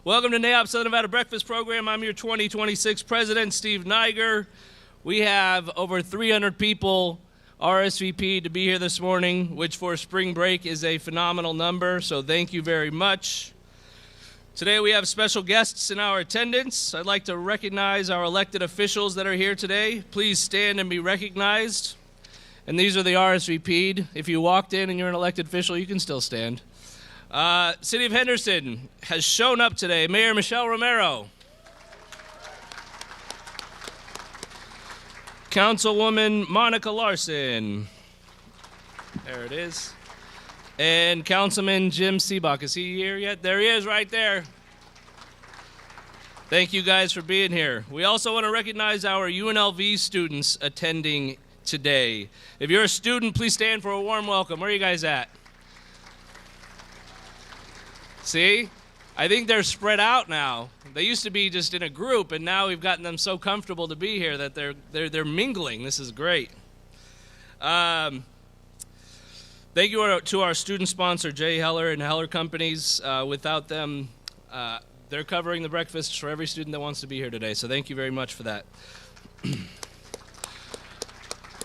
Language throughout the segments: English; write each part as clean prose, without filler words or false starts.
Welcome to NAIOP Southern Nevada Breakfast Program. I'm your 2026 President, Steve Niger. We have over 300 people RSVP'd to be here this morning, which for spring break is a phenomenal number, so thank you very much. Today we have special guests in our attendance. I'd like to recognize our elected officials that are here today. Please stand and be recognized. And these are the RSVP'd. If you walked in and you're an elected official, you can still stand. City of Henderson has shown up today. Mayor Michelle Romero. Councilwoman Monica Larson. There it is. And Councilman Jim Seebach. Is he here yet? There he is right there. Thank you guys for being here. We also want to recognize our UNLV students attending today. If you're a student, please stand for a warm welcome. Where are you guys at? See? I think they're spread out now. They used to be just in a group, and now we've gotten them so comfortable to be here that they're mingling. This is great. Thank you to our student sponsor, J. Heller and Heller Companies. Without them, they're covering the breakfast for every student that wants to be here today, so thank you very much for that.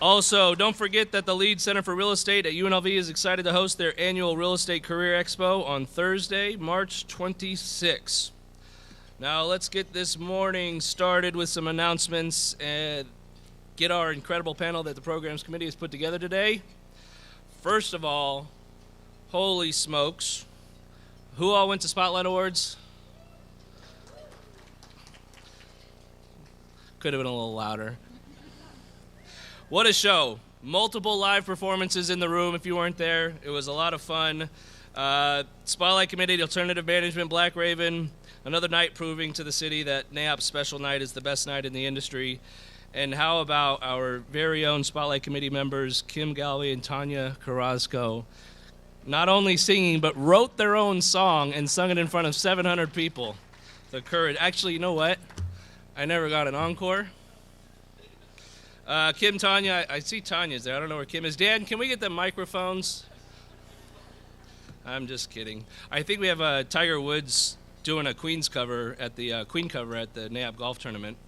Also, don't forget that the Lead Center for Real Estate at UNLV is excited to host their annual Real Estate Career Expo on Thursday, March 26. Now, let's get this morning started with some announcements and get our incredible panel that the Programs Committee has put together today. First of all, holy smokes. Who all went to Spotlight Awards? Could have been a little louder. What a show. Multiple live performances in the room if you weren't there. It was a lot of fun. Spotlight Committee, Alternative Management, Black Raven, another night proving to the city that NAIOP's special night is the best night in the industry. And how about our very own Spotlight Committee members, Kim Galway and Tanya Carrasco, not only singing, but wrote their own song and sung it in front of 700 people. The courage. Actually, you know what? I never got an encore. Kim, Tanya, I see Tanya's there. I don't know where Kim is. Dan, can we get the microphones? I'm just kidding. I think we have Tiger Woods doing a Queen's cover at the Queen cover at the NAIOP golf tournament.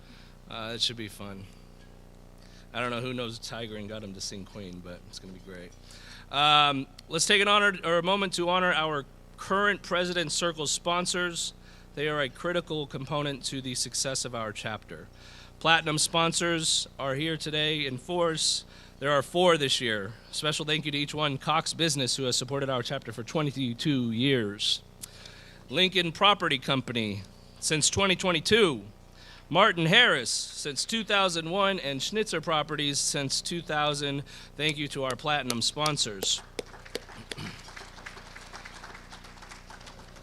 It should be fun. I don't know who knows Tiger and got him to sing Queen, but it's going to be great. Let's take a moment to honor our current President's Circle sponsors. They are a critical component to the success of our chapter. Platinum sponsors are here today in force. There are 4 this year. Special thank you to each one. Cox Business, who has supported our chapter for 22 years. Lincoln Property Company since 2022. Martin Harris since 2001, and Schnitzer Properties since 2000. Thank you to our Platinum sponsors.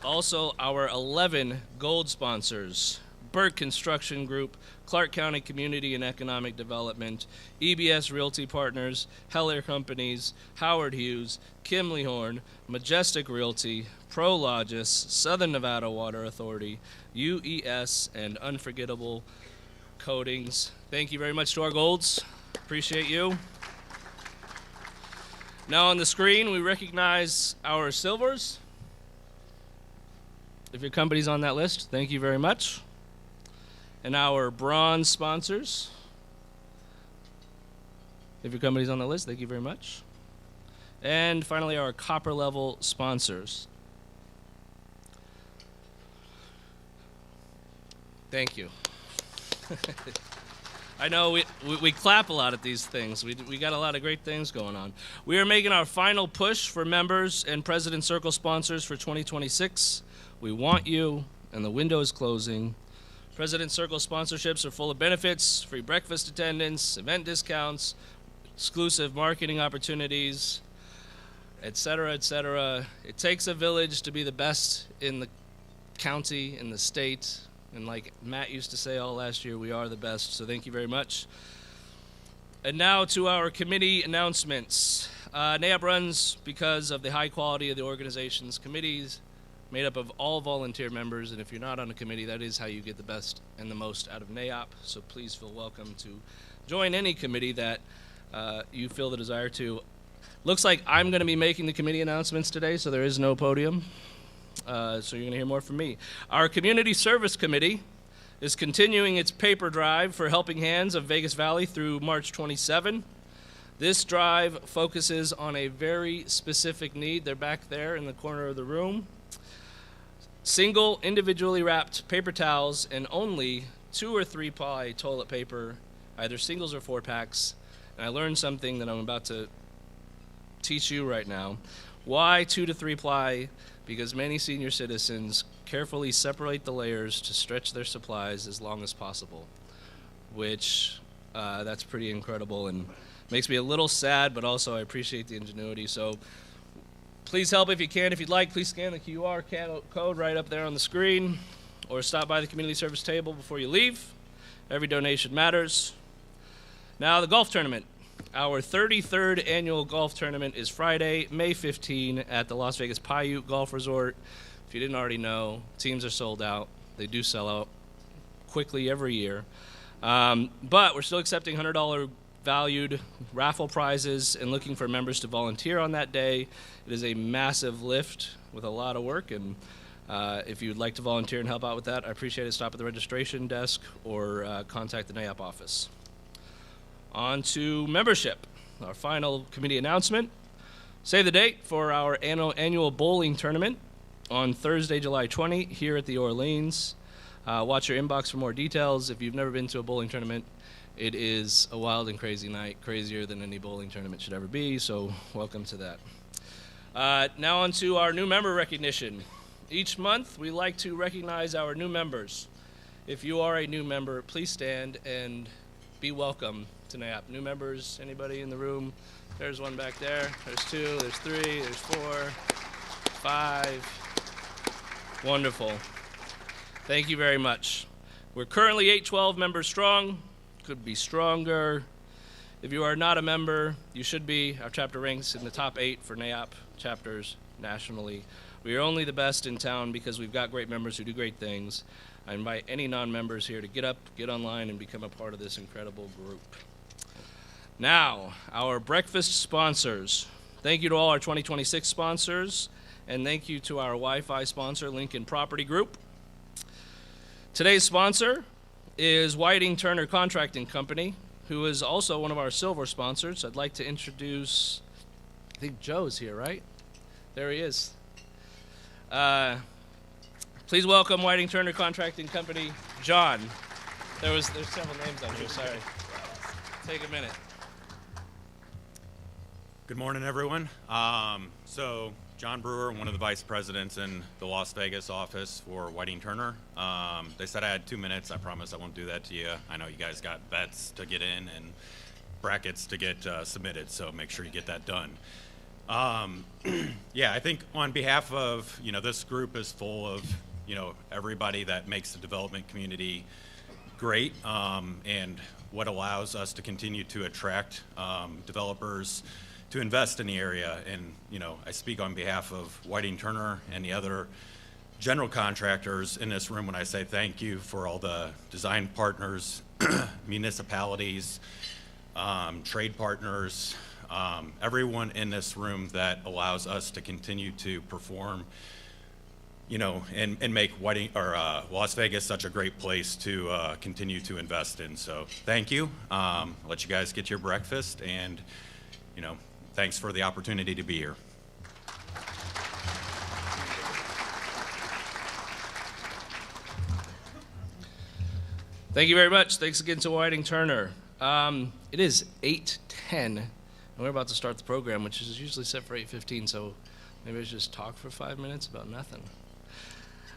Also, our 11 gold sponsors. Burke Construction Group, Clark County Community and Economic Development, EBS Realty Partners, Heller Companies, Howard Hughes, Kimley Horn, Majestic Realty, Prologis, Southern Nevada Water Authority, UES, and Unforgettable Coatings. Thank you very much to our golds. Appreciate you. Now on the screen, we recognize our silvers. If your company's on that list, thank you very much. And our bronze sponsors. If your company's on the list, thank you very much. And finally, our copper level sponsors. Thank you. I know we clap a lot at these things. We got a lot of great things going on. We are making our final push for members and President's Circle sponsors for 2026. We want you, and the window is closing. President's Circle sponsorships are full of benefits, free breakfast attendance, event discounts, exclusive marketing opportunities, etc., etc. It takes a village to be the best in the county, in the state, and like Matt used to say all last year, we are the best, so thank you very much. And now to our committee announcements. NAIOP runs because of the high quality of the organization's committees, made up of all volunteer members, and if you're not on a committee, that is how you get the best and the most out of NAIOP, so please feel welcome to join any committee that you feel the desire to. Looks like I'm going to be making the committee announcements today, so there is no podium. so you're going to hear more from me. Our Community Service Committee is continuing its paper drive for Helping Hands of Vegas Valley through March 27. This drive focuses on a very specific need. They're back there in the corner of the room. Single, individually wrapped paper towels and only 2 or 3 ply toilet paper, either singles or 4-packs. And I learned something that I'm about to teach you right now. Why 2 to 3 ply? Because many senior citizens carefully separate the layers to stretch their supplies as long as possible, which that's pretty incredible and makes me a little sad, but also I appreciate the ingenuity. So please help if you can. If you'd like, please scan the QR code right up there on the screen, or stop by the community service table before you leave. Every donation matters. Now, the golf tournament. Our 33rd annual golf tournament is Friday, May 15 at the Las Vegas Paiute Golf Resort. If you didn't already know, teams are sold out. They do sell out quickly every year. But we're still accepting $100 valued raffle prizes and looking for members to volunteer on that day. It is a massive lift with a lot of work, and if you'd like to volunteer and help out with that, I appreciate it. Stop at the registration desk or contact the NAIOP office. On to membership, our final committee announcement. Save the date for our annual bowling tournament on Thursday, July 20, here at the Orleans. Watch your inbox for more details. If you've never been to a bowling tournament, it is a wild and crazy night, crazier than any bowling tournament should ever be, so welcome to that. Now on to our new member recognition. Each month, we like to recognize our new members. If you are a new member, please stand and be welcome to NAIOP. New members, anybody in the room? There's one back there. There's 2, there's 3, there's 4, 5. Wonderful. Thank you very much. We're currently 812 members strong. Could be stronger. If you are not a member, you should be. Our chapter ranks in the top 8 for NAIOP chapters nationally. We are only the best in town because we've got great members who do great things. I invite any non-members here to get up, get online, and become a part of this incredible group. Now, our breakfast sponsors. Thank you to all our 2026 sponsors, and thank you to our Wi-Fi sponsor, Lincoln Property Group. Today's sponsor is Whiting Turner Contracting Company, who is also one of our silver sponsors. I'd like to introduce, I think Joe's here, right? There he is. Please welcome Whiting Turner Contracting Company, John. There's several names on here, sorry. Take a minute. Good morning, everyone. So John Brewer, one of the vice presidents in the Las Vegas office for Whiting Turner. They said I had 2 minutes. I promise I won't do that to you. I know you guys got bets to get in and brackets to get submitted, so make sure you get that done. Yeah, I think on behalf of, this group is full of, everybody that makes the development community great, and what allows us to continue to attract developers to invest in the area. And, I speak on behalf of Whiting Turner and the other general contractors in this room when I say thank you for all the design partners, municipalities, trade partners, everyone in this room that allows us to continue to perform, and make Las Vegas such a great place to continue to invest in. So thank you. I'll let you guys get your breakfast, and, thanks for the opportunity to be here. Thank you very much. Thanks again to Whiting Turner. It is 8:10, and we're about to start the program, which is usually set for 8:15, so maybe I should just talk for 5 minutes about nothing.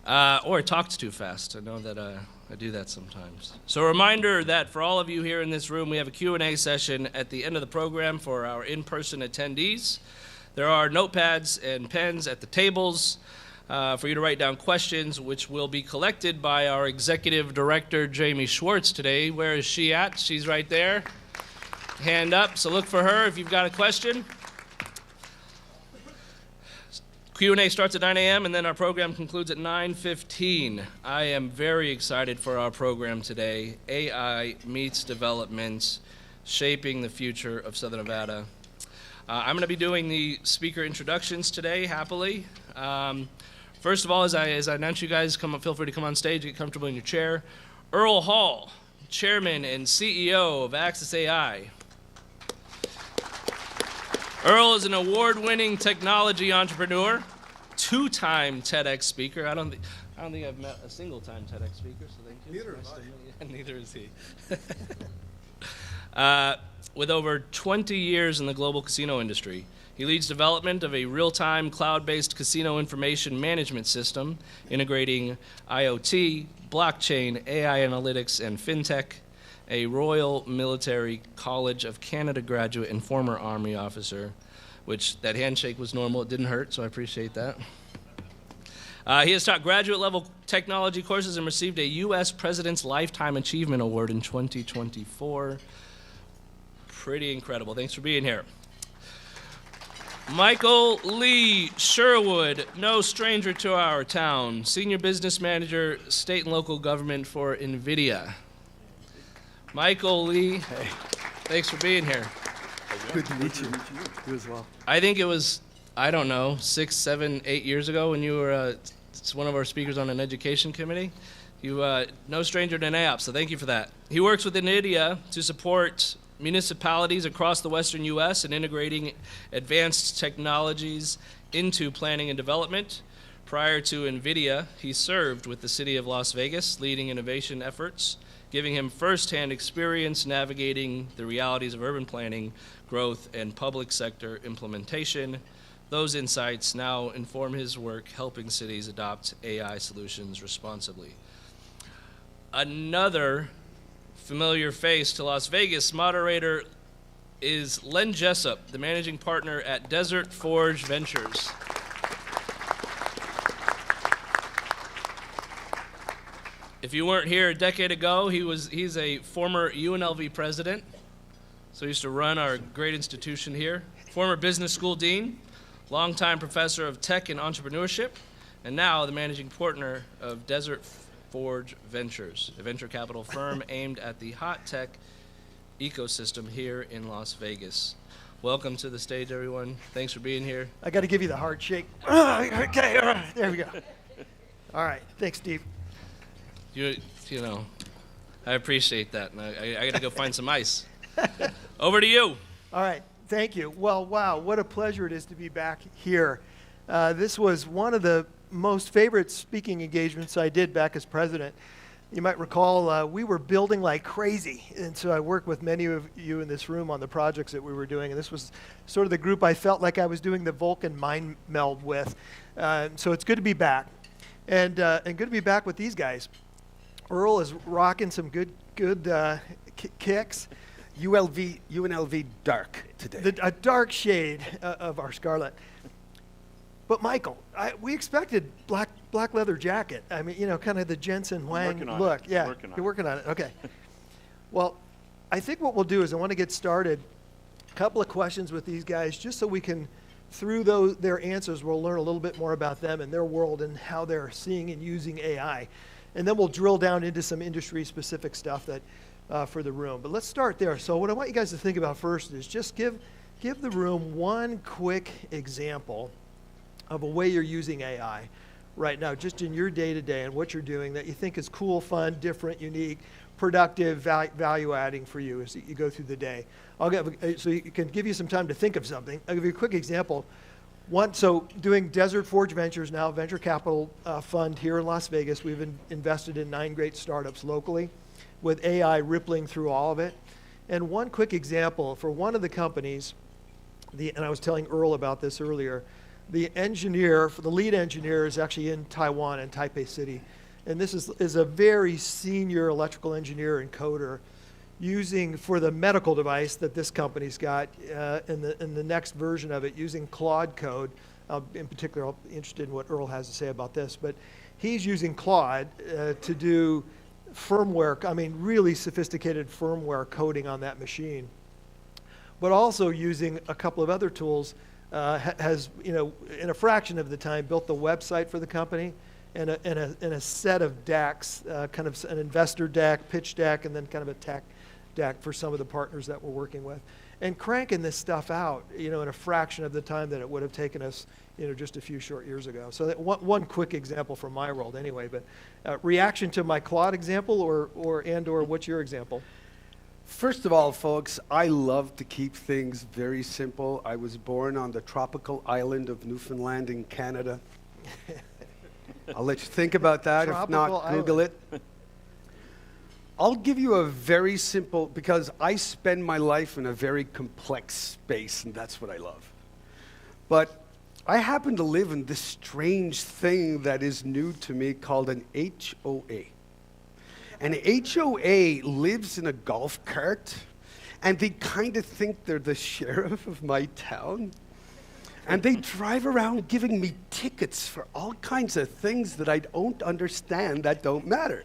Or I talked too fast. I know that I do that sometimes. So a reminder that for all of you here in this room, we have a Q&A session at the end of the program for our in-person attendees. There are notepads and pens at the tables for you to write down questions, which will be collected by our executive director, Jamie Schwartz, today. Where is she at? She's right there. Hand up, so look for her if you've got a question. Q&A starts at 9 a.m. and then our program concludes at 9:15. I am very excited for our program today. AI meets development, shaping the future of Southern Nevada. I'm going to be doing the speaker introductions today, happily. First of all, as I announce you guys, feel free to come on stage, get comfortable in your chair. Earle Hall, Chairman and CEO of Axis AI. Earle is an award-winning technology entrepreneur, two-time TEDx speaker. I don't think I've met a single-time TEDx speaker, so thank you. Neither have I. Neither is he. With over 20 years in the global casino industry, he leads development of a real-time cloud-based casino information management system integrating IoT, blockchain, AI analytics, and fintech. A Royal Military College of Canada graduate and former Army officer, which that handshake was normal. It didn't hurt, so I appreciate that. He has taught graduate-level technology courses and received a U.S. President's Lifetime Achievement Award in 2024. Pretty incredible. Thanks for being here. Michael Lee Sherwood, no stranger to our town, Senior Business Manager, State and Local Government for NVIDIA. Michael Lee, hey. Thanks for being here. Good to meet you. You as well. I think it was, I don't know, 6, 7, 8 years ago when you were one of our speakers on an education committee. You no stranger to NAIOP, so thank you for that. He works with NVIDIA to support municipalities across the western U.S. in integrating advanced technologies into planning and development. Prior to NVIDIA, he served with the city of Las Vegas, leading innovation efforts, giving him firsthand experience navigating the realities of urban planning, growth, and public sector implementation. Those insights now inform his work helping cities adopt AI solutions responsibly. Another familiar face to Las Vegas Moderator is Len Jessup, the managing partner at Desert Forge Ventures. If you weren't here a decade ago, he's a former UNLV president, so he used to run our great institution here. Former business school dean, longtime professor of tech and entrepreneurship, and now the managing partner of Desert Forge Ventures, a venture capital firm aimed at the hot tech ecosystem here in Las Vegas. Welcome to the stage, everyone. Thanks for being here. I got to give you the heart shake. Okay, all right, there we go. All right, thanks, Steve. You know, I appreciate that, and I got to go find some ice. Over to you. All right, thank you. Well, wow, what a pleasure it is to be back here. This was one of the most favorite speaking engagements I did back as president. You might recall we were building like crazy, and so I worked with many of you in this room on the projects that we were doing, and this was sort of the group I felt like I was doing the Vulcan mind meld with. So it's good to be back, and good to be back with these guys. Earle is rocking some good kicks. UNLV dark today. A dark shade of our scarlet. But Michael, we expected black leather jacket. I mean, you know, kind of the Jensen Huang look. Yeah, you're working on it. Okay. Well, I think what we'll do is I want to get started. A couple of questions with these guys, just so we can, through their answers, we'll learn a little bit more about them and their world and how they're seeing and using AI. And then we'll drill down into some industry-specific stuff that for the room. But let's start there. So what I want you guys to think about first is just give the room one quick example of a way you're using AI right now, just in your day-to-day and what you're doing that you think is cool, fun, different, unique, productive, value-adding for you as you go through the day. So you can give you some time to think of something. I'll give you a quick example. So doing Desert Forge Ventures now, venture capital fund here in Las Vegas. We've invested in 9 great startups locally with AI rippling through all of it. And one quick example for one of the companies, and I was telling Earle about this earlier, the lead engineer is actually in Taiwan, in Taipei City. And this is a very senior electrical engineer and coder using, for the medical device that this company's got, in the next version of it, using Claude code. In particular, I'll be interested in what Earle has to say about this. But he's using Claude to do firmware, I mean, really sophisticated firmware coding on that machine. But also using a couple of other tools, has, you know, in a fraction of the time, built the website for the company and a set of decks, kind of an investor deck, pitch deck, and then kind of a tech deck for some of the partners that we're working with. and cranking this stuff out, in a fraction of the time that it would have taken us, just a few short years ago. So that one quick example from my world anyway, but reaction to my Claude example or what's your example? First of all, folks, I love to keep things very simple. I was born on the tropical island of Newfoundland in Canada. I'll let you think about that. If not, Google it. I'll give you a very simple, because I spend my life in a very complex space, and that's what I love. But I happen to live in this strange thing that is new to me called an HOA. An HOA lives in a golf cart, and they kind of think they're the sheriff of my town. And they drive around giving me tickets for all kinds of things that I don't understand that don't matter.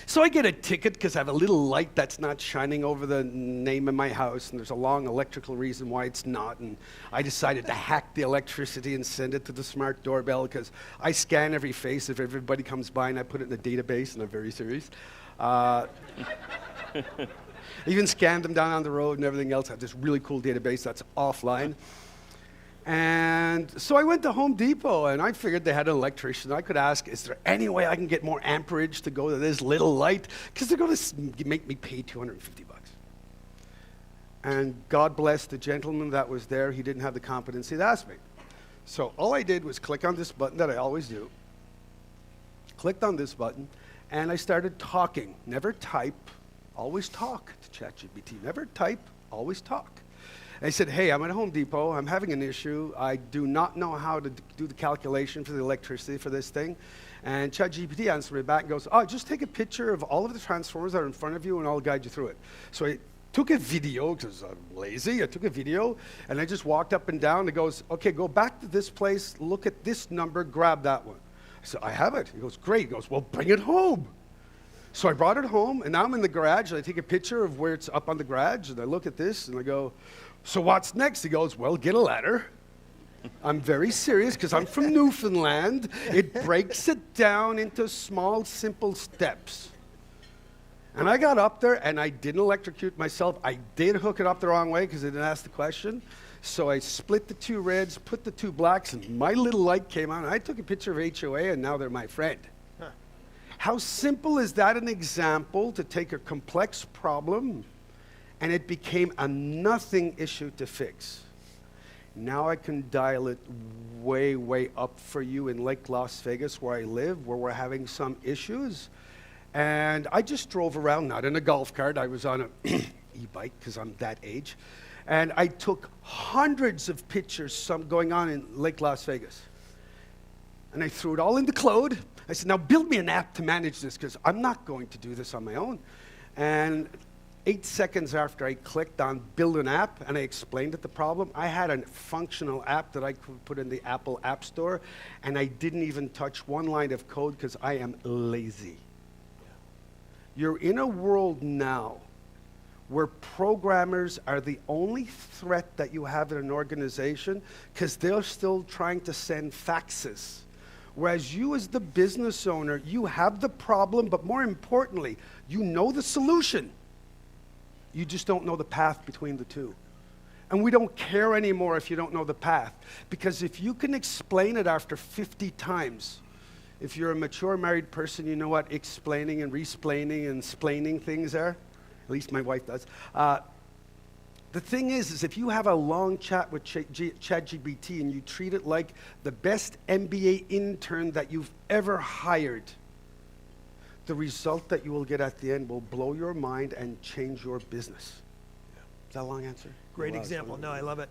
So I get a ticket because I have a little light that's not shining over the name of my house, and there's a long electrical reason why it's not, and I decided to hack the electricity and send it to the smart doorbell because I scan every face if everybody comes by, and I put it in a database, and I'm very serious. Even scanned them down on the road and everything else. I have this really cool database that's offline. And so I went to Home Depot, and I figured they had an electrician. I could ask, is there any way I can get more amperage to go to this little light? Because they're going to make me pay $250. And God bless the gentleman that was there. He didn't have the competency to ask me. So all I did was click on this button that I always do. Clicked on this button, and I started talking. Never type, always talk to ChatGPT. Never type, always talk. I said, hey, I'm at Home Depot. I'm having an issue. I do not know how to do the calculation for the electricity for this thing. And ChatGPT answered me back and goes, oh, just take a picture of all of the transformers that are in front of you, and I'll guide you through it. So I took a video, because I'm lazy. I took a video, and I just walked up and down. It goes, okay, go back to this place, look at this number, grab that one. I said, I have it. He goes, great. He goes, well, bring it home. So I brought it home, and now I'm in the garage, and I take a picture of where it's up on the garage, and I look at this, and I go, so what's next? He goes, well, get a ladder. I'm very serious because I'm from Newfoundland. It breaks it down into small, simple steps. And I got up there, and I didn't electrocute myself. I did hook it up the wrong way because I didn't ask the question. So I split the two reds, put the two blacks, and my little light came on. I took a picture of HOA, and now they're my friend. Huh. How simple is that an example to take a complex problem, and it became a nothing issue to fix? Now I can dial it way, way up for you in Lake Las Vegas, where I live, where we're having some issues. And I just drove around, not in a golf cart. I was on an e-bike, because I'm that age. And I took hundreds of pictures, some going on in Lake Las Vegas. And I threw it all in the cloud. I said, now build me an app to manage this, because I'm not going to do this on my own. And 8 seconds after I clicked on build an app and I explained it the problem, I had a functional app that I could put in the Apple App Store, and I didn't even touch one line of code because I am lazy. You're in a world now where programmers are the only threat that you have in an organization because they're still trying to send faxes. Whereas you as the business owner, you have the problem, but more importantly, you know the solution. You just don't know the path between the two. And we don't care anymore if you don't know the path. Because if you can explain it after 50 times, if you're a mature married person, you know what explaining and resplaining and splaining things are. At least my wife does. The thing is if you have a long chat with ChatGPT and you treat it like the best MBA intern that you've ever hired, the result that you will get at the end will blow your mind and change your business. Yeah. Is that a long answer? Great example. No, I love it.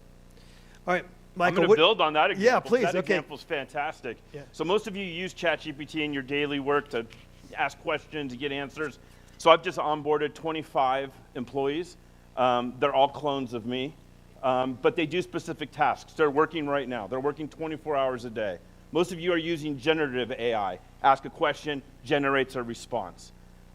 All right, Michael. I'm going to build on that example. Yeah, please. That example's fantastic. Yeah. So most of you use ChatGPT in your daily work to ask questions, to get answers. So I've just onboarded 25 employees. They're all clones of me, but they do specific tasks. They're working right now. They're working 24 hours a day. Most of you are using generative AI. Ask a question, generates a response.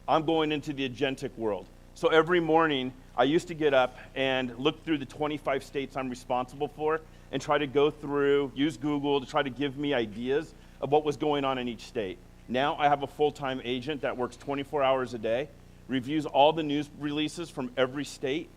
I'm going into the agentic world. So every morning, I used to get up and look through the 25 states I'm responsible for and try to go through, use Google to try to give me ideas of what was going on in each state. Now I have a full-time agent that works 24 hours a day, reviews all the news releases from every state,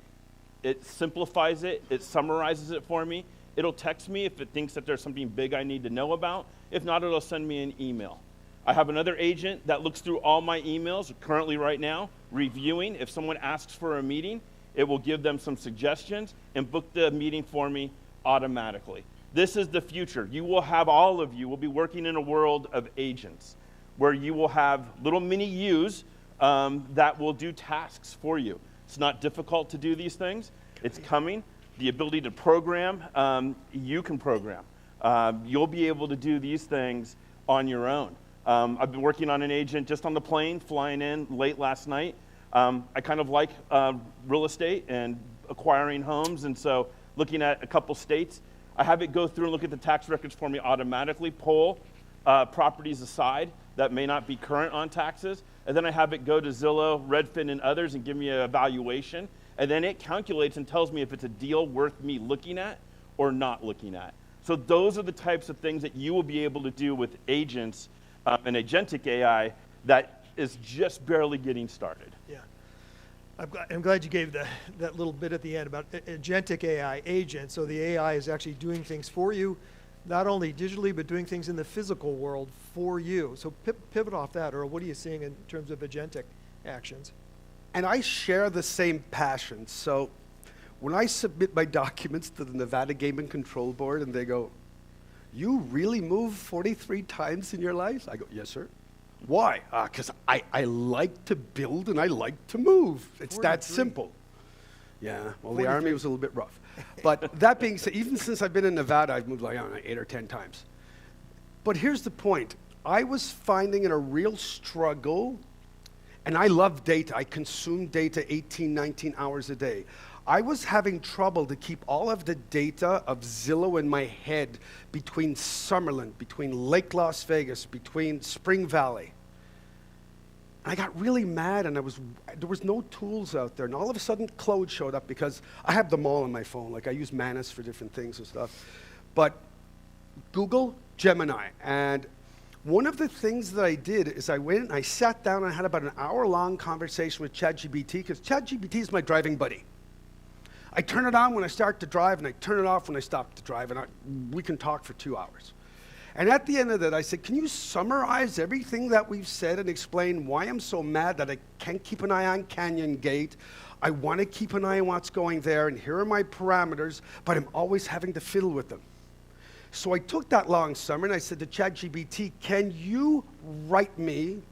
It simplifies it. It summarizes it for me. It'll text me if it thinks that there's something big I need to know about. If not, it'll send me an email. I have another agent that looks through all my emails currently right now, reviewing. If someone asks for a meeting, it will give them some suggestions and book the meeting for me automatically. This is the future. You will have, all of you will be working in a world of agents where you will have little mini yous that will do tasks for you. It's not difficult to do these things. It's coming. The ability to program, you can program. You'll be able to do these things on your own. I've been working on an agent just on the plane, flying in late last night. I kind of like real estate and acquiring homes, and so looking at a couple states, I have it go through and look at the tax records for me automatically, pull properties aside that may not be current on taxes, and then I have it go to Zillow, Redfin, and others and give me a valuation, and then it calculates and tells me if it's a deal worth me looking at or not looking at. So those are the types of things that you will be able to do with agents and agentic AI that is just barely getting started. Yeah. I'm glad you gave that little bit at the end about agentic AI agent. So the AI is actually doing things for you, not only digitally, but doing things in the physical world for you. So pivot off that, Earle. What are you seeing in terms of agentic actions? And I share the same passion. So when I submit my documents to the Nevada Gaming Control Board and they go, "You really moved 43 times in your life?" I go, "Yes, sir." Why? Because I like to build and I like to move. It's 43. That simple. Yeah, well, 43. The Army was a little bit rough. But that being said, even since I've been in Nevada, I've moved like, I don't know, 8 or 10 times. But here's the point. I was finding it a real struggle, and I love data. I consume data 18, 19 hours a day. I was having trouble to keep all of the data of Zillow in my head between Summerlin, between Lake Las Vegas, between Spring Valley. I got really mad, and there was no tools out there. And all of a sudden, Claude showed up because I have them all on my phone. Like I use Manus for different things and stuff. But Google, Gemini. And one of the things that I did is I went and I sat down and I had about an hour-long conversation with ChatGPT, because ChatGPT is my driving buddy. I turn it on when I start to drive, and I turn it off when I stop to drive, and we can talk for 2 hours. And at the end of that, I said, "Can you summarize everything that we've said and explain why I'm so mad that I can't keep an eye on Canyon Gate? I want to keep an eye on what's going there, and here are my parameters, but I'm always having to fiddle with them." So I took that long summary, and I said to ChatGPT, "Can you write me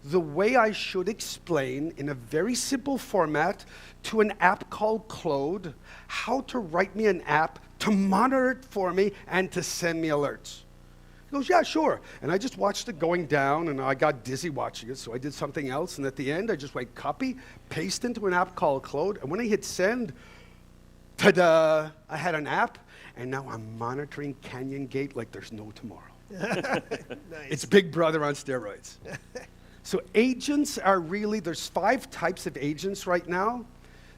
the way I should explain in a very simple format to an app called Claude how to write me an app to monitor it for me and to send me alerts?" He goes, "Yeah, sure." And I just watched it going down, and I got dizzy watching it, so I did something else. And at the end, I just went copy, paste into an app called Claude. And when I hit send, ta-da, I had an app, and now I'm monitoring Canyon Gate like there's no tomorrow. Nice. It's Big Brother on steroids. So agents are really, there's 5 types of agents right now.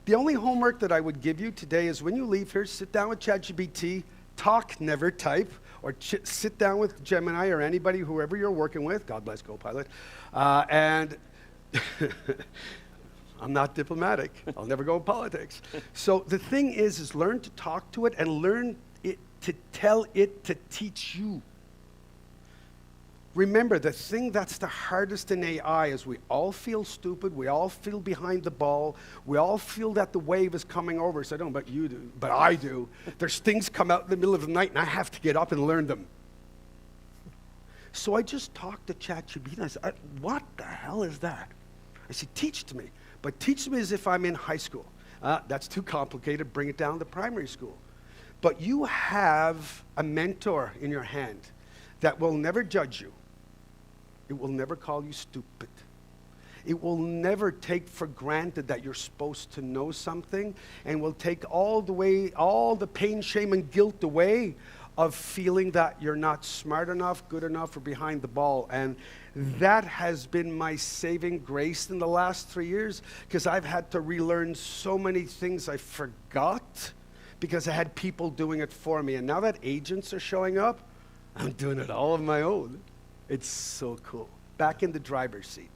The only homework that I would give you today is when you leave here, sit down with ChatGPT, talk, never type, or sit down with Gemini or anybody, whoever you're working with. God bless Copilot. And I'm not diplomatic. I'll never go in politics. So the thing is learn to talk to it and learn it to tell it to teach you. Remember, the thing that's the hardest in AI is we all feel stupid, we all feel behind the ball, we all feel that the wave is coming over us. I don't know about you do, but I do. There's things come out in the middle of the night and I have to get up and learn them. So I just talked to ChatGPT and I said, "What the hell is that?" I said, "Teach to me, but teach me as if I'm in high school." That's too complicated, bring it down to primary school. But you have a mentor in your hand that will never judge you. It will never call you stupid. It will never take for granted that you're supposed to know something, and will take all the pain, shame, and guilt away of feeling that you're not smart enough, good enough, or behind the ball. And that has been my saving grace in the last 3 years, because I've had to relearn so many things I forgot because I had people doing it for me. And now that agents are showing up, I'm doing it all on my own. It's so cool. Back in the driver's seat.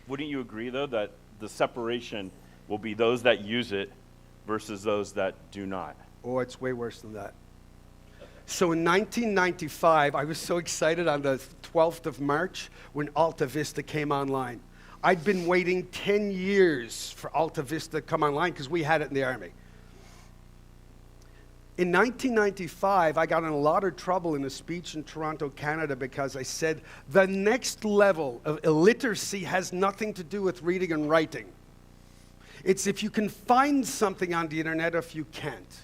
Wouldn't you agree, though, that the separation will be those that use it versus those that do not? Oh, it's way worse than that. So in 1995, I was so excited on the 12th of March when Alta Vista came online. I'd been waiting 10 years for Alta Vista to come online because we had it in the Army. In 1995, I got in a lot of trouble in a speech in Toronto, Canada, because I said the next level of illiteracy has nothing to do with reading and writing. It's if you can find something on the internet or if you can't.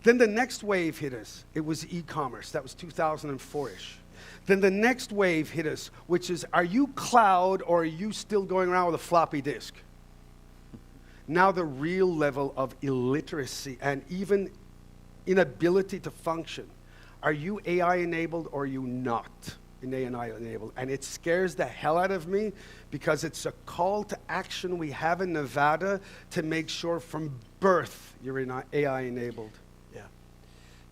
Then the next wave hit us. It was e-commerce. That was 2004-ish. Then the next wave hit us, which is, are you cloud or are you still going around with a floppy disk? Now the real level of illiteracy and even inability to function. Are you AI enabled or are you not AI enabled? And it scares the hell out of me because it's a call to action we have in Nevada to make sure from birth you're AI enabled. Yeah.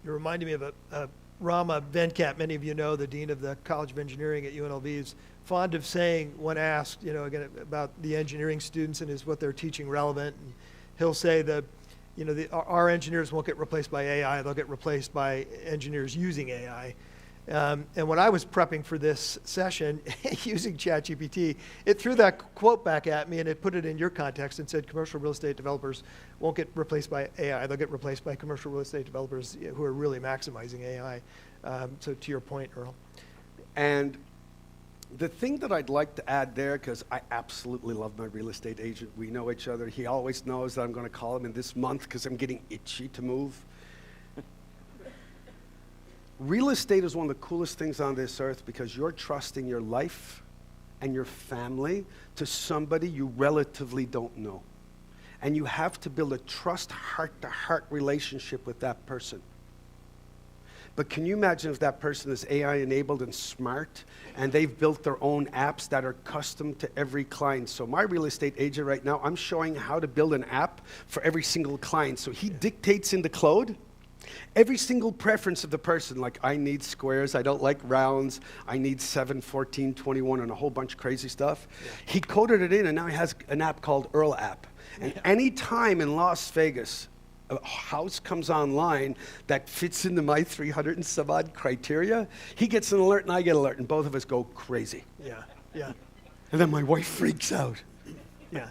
You're reminding me of a Rama Venkat, many of you know, the Dean of the College of Engineering at UNLV, is fond of saying, when asked, again, about the engineering students and is what they're teaching relevant, and he'll say our engineers won't get replaced by AI, they'll get replaced by engineers using AI. And when I was prepping for this session, using ChatGPT, it threw that quote back at me and it put it in your context and said commercial real estate developers won't get replaced by AI, they'll get replaced by commercial real estate developers who are really maximizing AI. So to your point, Earle. And the thing that I'd like to add there, because I absolutely love my real estate agent. We know each other. He always knows that I'm going to call him in this month because I'm getting itchy to move. Real estate is one of the coolest things on this earth because you're trusting your life and your family to somebody you relatively don't know. And you have to build a trust heart-to-heart relationship with that person. But can you imagine if that person is AI enabled and smart and they've built their own apps that are custom to every client? So my real estate agent right now, I'm showing how to build an app for every single client. So he dictates in the code every single preference of the person, like I need squares, I don't like rounds, I need 7, 14, 21, and a whole bunch of crazy stuff. Yeah. He coded it in, and now he has an app called Earle app. And any time in Las Vegas, a house comes online that fits into my 300 and some odd criteria, he gets an alert and I get an alert, and both of us go crazy. Yeah, yeah. And then my wife freaks out. Yeah.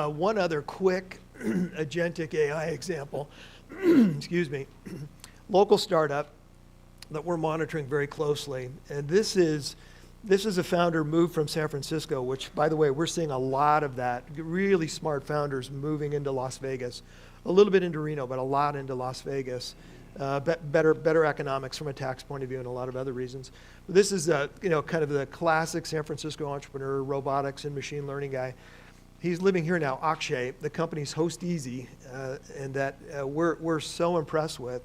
One other quick agentic AI example. Excuse me, local startup that we're monitoring very closely. And this is a founder moved from San Francisco, which, by the way, we're seeing a lot of that, really smart founders moving into Las Vegas, a little bit into Reno, but a lot into Las Vegas. Better economics from a tax point of view and a lot of other reasons. But this is kind of the classic San Francisco entrepreneur, robotics and machine learning guy. He's living here now, Akshay. The company's Host Easy, and that we're so impressed with.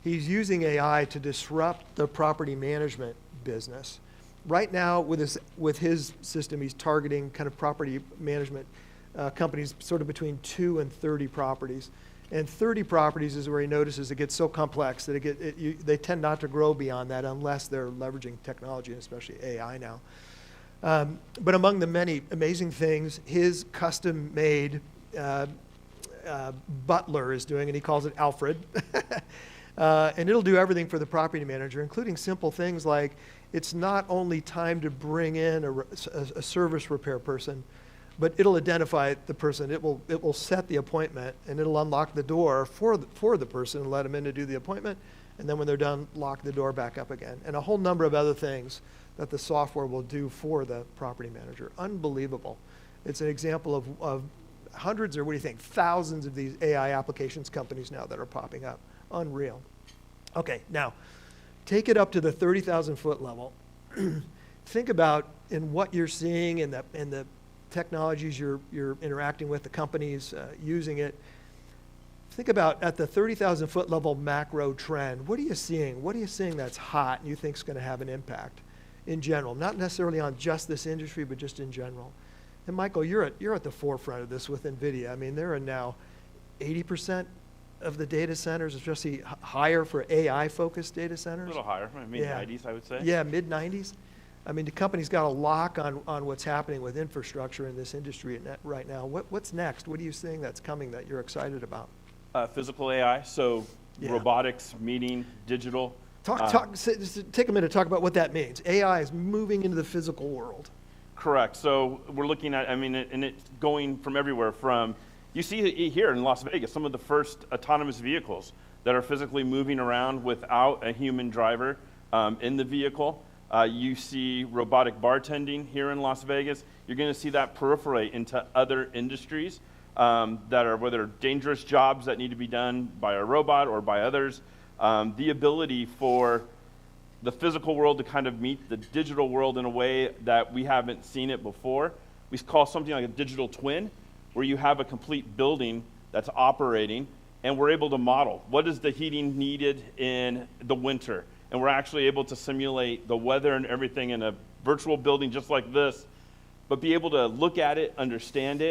He's using AI to disrupt the property management business. Right now, with his system, he's targeting kind of property management companies sort of between 2 and 30 properties. And 30 properties is where he notices it gets so complex that they tend not to grow beyond that unless they're leveraging technology, and especially AI now. But among the many amazing things, his custom-made butler is doing, and he calls it Alfred. And it'll do everything for the property manager, including simple things like it's not only time to bring in a service repair person, but it'll identify the person. It will set the appointment, and it'll unlock the door for the person and let them in to do the appointment. And then when they're done, lock the door back up again. And a whole number of other things that the software will do for the property manager. Unbelievable. It's an example of hundreds, or what do you think, thousands of these AI applications companies now that are popping up. Unreal. Okay, now, take it up to the 30,000 foot level. Think about in what you're seeing in the technologies you're interacting with, the companies using it. Think about at the 30,000 foot level macro trend. What are you seeing? What are you seeing that's hot and you think is going to have an impact in general? Not necessarily on just this industry, but just in general. And Michael, you're at the forefront of this with NVIDIA. I mean, there are now 80% of the data centers, especially higher for AI-focused data centers. A little higher, mid-90s, I would say. Yeah, mid-90s. I mean, the company's got a lock on what's happening with infrastructure in this industry right now. What's next? What are you seeing that's coming that you're excited about? Physical AI, so robotics, meeting, digital. Just take a minute to talk about what that means. AI is moving into the physical world. Correct. So we're looking at, I mean, and it's going from everywhere from, you see here in Las Vegas, some of the first autonomous vehicles that are physically moving around without a human driver in the vehicle. You see robotic bartending here in Las Vegas. You're going to see that proliferate into other industries that are, whether dangerous jobs that need to be done by a robot or by others. The ability for the physical world to kind of meet the digital world in a way that we haven't seen it before. We call something like a digital twin, where you have a complete building that's operating, and we're able to model what is the heating needed in the winter. And we're actually able to simulate the weather and everything in a virtual building just like this, but be able to look at it, understand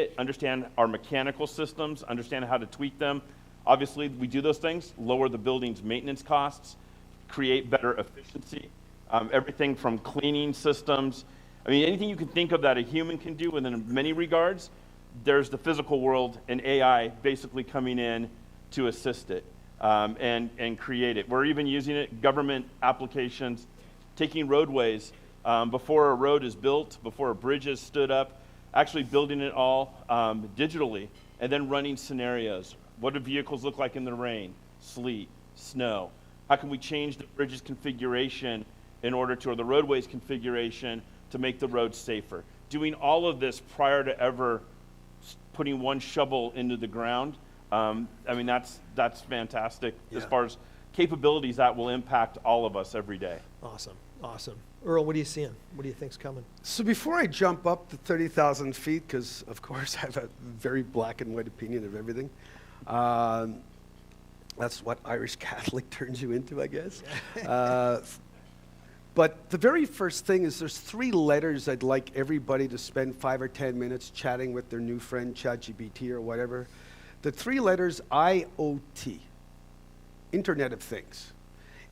our mechanical systems, understand how to tweak them. Obviously, we do those things, lower the building's maintenance costs, create better efficiency, everything from cleaning systems. I mean, anything you can think of that a human can do, and in many regards, there's the physical world and AI basically coming in to assist it and create it. We're even using it, government applications, taking roadways before a road is built, before a bridge is stood up, actually building it all digitally, and then running scenarios. What do vehicles look like in the rain, sleet, snow? How can we change the bridge's configuration in order to, or the roadway's configuration to make the road safer? Doing all of this prior to ever putting one shovel into the ground. I mean, that's fantastic as far as capabilities that will impact all of us every day. Awesome, awesome. Earle, what are you seeing? What do you think's coming? So before I jump up to 30,000 feet, because of course I have a very black and white opinion of everything. That's what Irish Catholic turns you into, I guess. But the very first thing is there's 3 letters I'd like everybody to spend 5 or 10 minutes chatting with their new friend, ChatGPT or whatever. The 3 letters IoT, Internet of Things.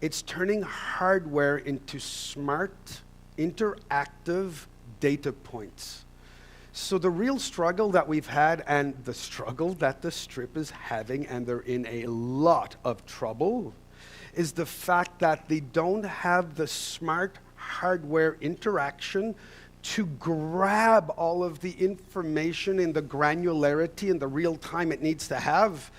It's turning hardware into smart, interactive data points. So the real struggle that we've had, and the struggle that the Strip is having, and they're in a lot of trouble, is the fact that they don't have the smart hardware interaction to grab all of the information in the granularity and the real time it needs to have,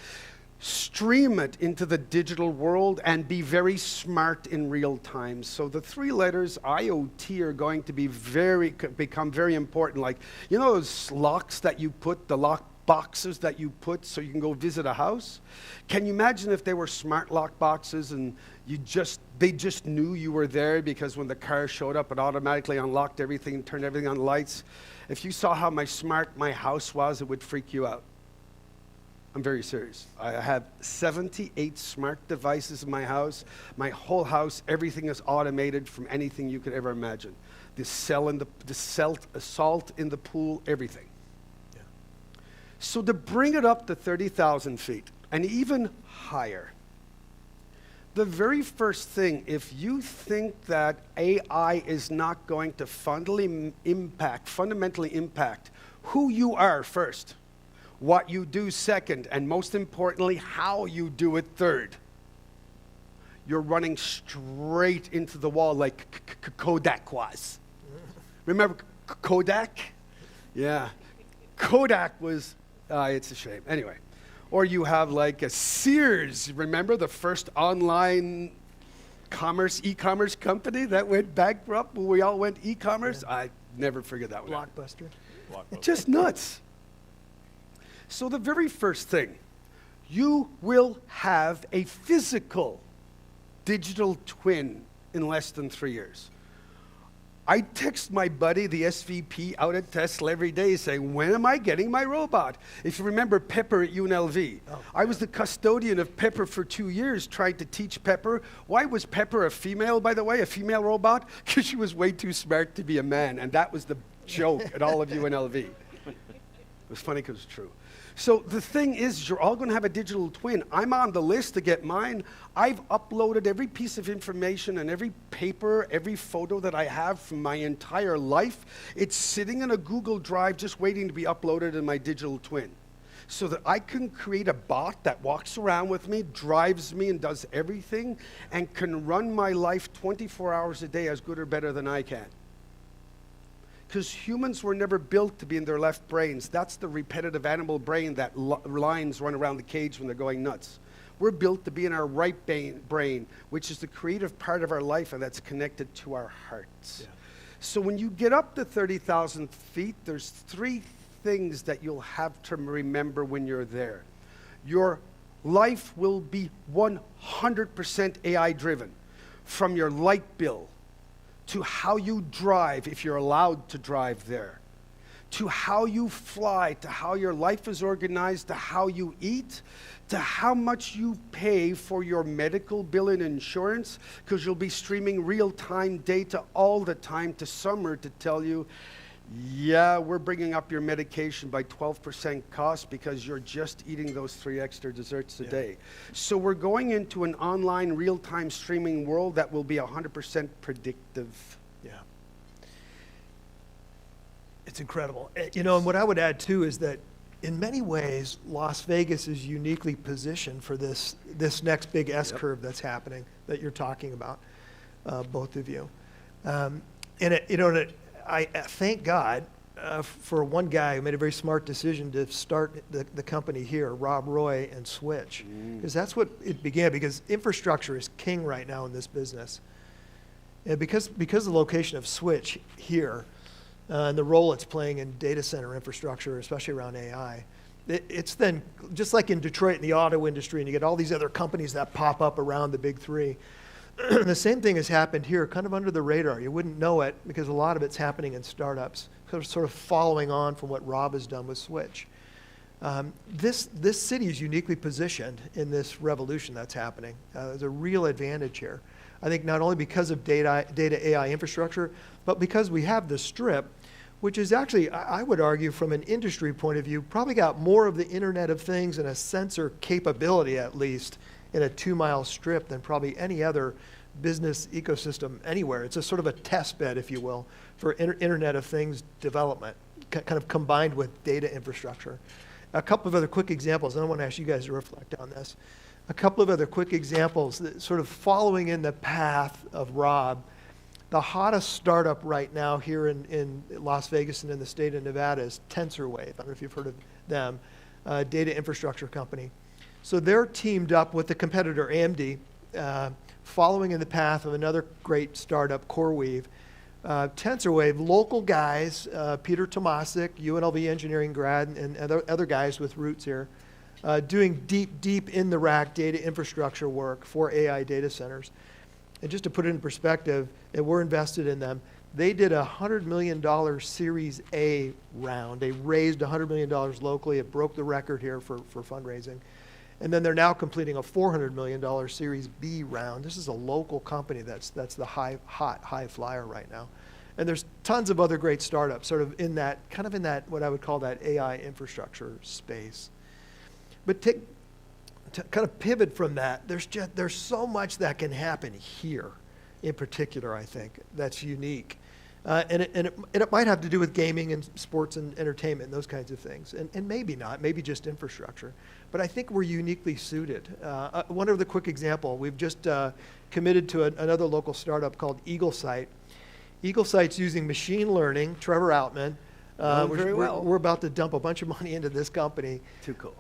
stream it into the digital world, and be very smart in real time. So the 3 letters IoT are going to be become very important. Like, you know those locks that you put, the lock boxes that you put so you can go visit a house? Can you imagine if they were smart lock boxes and they just knew you were there because when the car showed up, it automatically unlocked everything and turned everything on lights? If you saw how smart my house was, it would freak you out. I'm very serious. I have 78 smart devices in my house. My whole house, everything is automated from anything you could ever imagine. The salt in the pool, everything. Yeah. So to bring it up to 30,000 feet and even higher, the very first thing, if you think that AI is not going to fundamentally impact who you are first, what you do second, and most importantly, how you do it third, you're running straight into the wall like Kodak was. Remember Kodak? Yeah. Kodak was, it's a shame. Anyway. Or you have like a Sears, remember the first online e-commerce company that went bankrupt when we all went e-commerce? Yeah. I never figured that one out. Blockbuster. Just nuts. So the very first thing, you will have a physical digital twin in less than 3 years. I text my buddy, the SVP, out at Tesla every day saying, when am I getting my robot? If you remember Pepper at UNLV, I was the custodian of Pepper for 2 years trying to teach Pepper. Why was Pepper a female, by the way, a female robot? Because she was way too smart to be a man, and that was the joke at all of UNLV. It was funny because it's true. So the thing is, you're all going to have a digital twin. I'm on the list to get mine. I've uploaded every piece of information and every paper, every photo that I have from my entire life. It's sitting in a Google Drive just waiting to be uploaded in my digital twin, so that I can create a bot that walks around with me, drives me, and does everything, and can run my life 24 hours a day as good or better than I can. Because humans were never built to be in their left brains. That's the repetitive animal brain that lions run around the cage when they're going nuts. We're built to be in our right brain, which is the creative part of our life, and that's connected to our hearts. Yeah. So when you get up to 30,000 feet, there's 3 things that you'll have to remember when you're there. Your life will be 100% AI driven, from your light bill, to how you drive, if you're allowed to drive there, to how you fly, to how your life is organized, to how you eat, to how much you pay for your medical bill and insurance, because you'll be streaming real-time data all the time to Summer to tell you, yeah, we're bringing up your medication by 12% cost because you're just eating those 3 extra desserts a day. So we're going into an online real-time streaming world that will be 100% predictive. Yeah. It's incredible. You know, and what I would add too is that in many ways, Las Vegas is uniquely positioned for this next big S-curve that's happening that you're talking about, both of you. I thank God for one guy who made a very smart decision to start the company here, Rob Roy and Switch, because that's what it began, because infrastructure is king right now in this business. And because of the location of Switch here, and the role it's playing in data center infrastructure, especially around AI, it's then, just like in Detroit in the auto industry, and you get all these other companies that pop up around the big 3, the same thing has happened here, kind of under the radar. You wouldn't know it because a lot of it's happening in startups, sort of following on from what Rob has done with Switch. This city is uniquely positioned in this revolution that's happening. There's a real advantage here. I think not only because of data AI infrastructure, but because we have the Strip, which is actually, I would argue from an industry point of view, probably got more of the Internet of Things and a sensor capability at least in a 2-mile strip than probably any other business ecosystem anywhere. It's a sort of a test bed, if you will, for Internet of Things development, kind of combined with data infrastructure. A couple of other quick examples, and I want to ask you guys to reflect on this. A couple of other quick examples that sort of following in the path of Rob. The hottest startup right now here in Las Vegas and in the state of Nevada is TensorWave. I don't know if you've heard of them, a data infrastructure company. So they're teamed up with the competitor AMD, following in the path of another great startup, CoreWeave. TensorWave, local guys, Peter Tomasic, UNLV engineering grad, and other guys with roots here, doing deep in the rack data infrastructure work for AI data centers. And just to put it in perspective, and we're invested in them, they did a $100 million Series A round. They raised $100 million locally. It broke the record here for fundraising. And then they're now completing a $400 million Series B round. This is a local company that's the high flyer right now. And there's tons of other great startups sort of in that, what I would call that AI infrastructure space. But to kind of pivot from that, there's so much that can happen here in particular, I think, that's unique. And it might have to do with gaming and sports and entertainment and those kinds of things. And maybe not, maybe just infrastructure. But I think we're uniquely suited. One other quick example, we've just committed to another local startup called EagleSight. EagleSight's using machine learning, Trevor Outman. We're about to dump a bunch of money into this company. Too cool.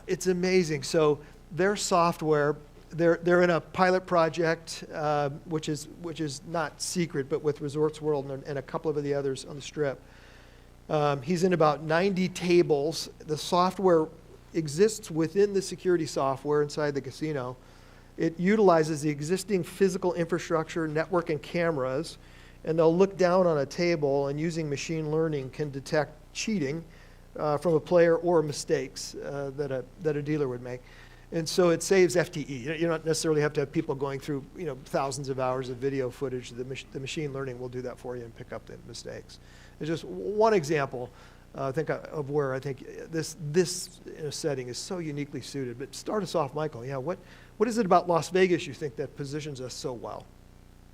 It's amazing. So their software, they're in a pilot project, which is not secret, but with Resorts World and a couple of the others on the Strip. He's in about 90 tables. The software exists within the security software inside the casino. It utilizes the existing physical infrastructure, network, and cameras, and they'll look down on a table and using machine learning can detect cheating from a player or mistakes that a dealer would make. And so it saves FTE. You don't necessarily have to have people going through thousands of hours of video footage. The machine learning will do that for you and pick up the mistakes. It's just one example of where I think this setting is so uniquely suited. But start us off, Michael. Yeah, what is it about Las Vegas you think that positions us so well?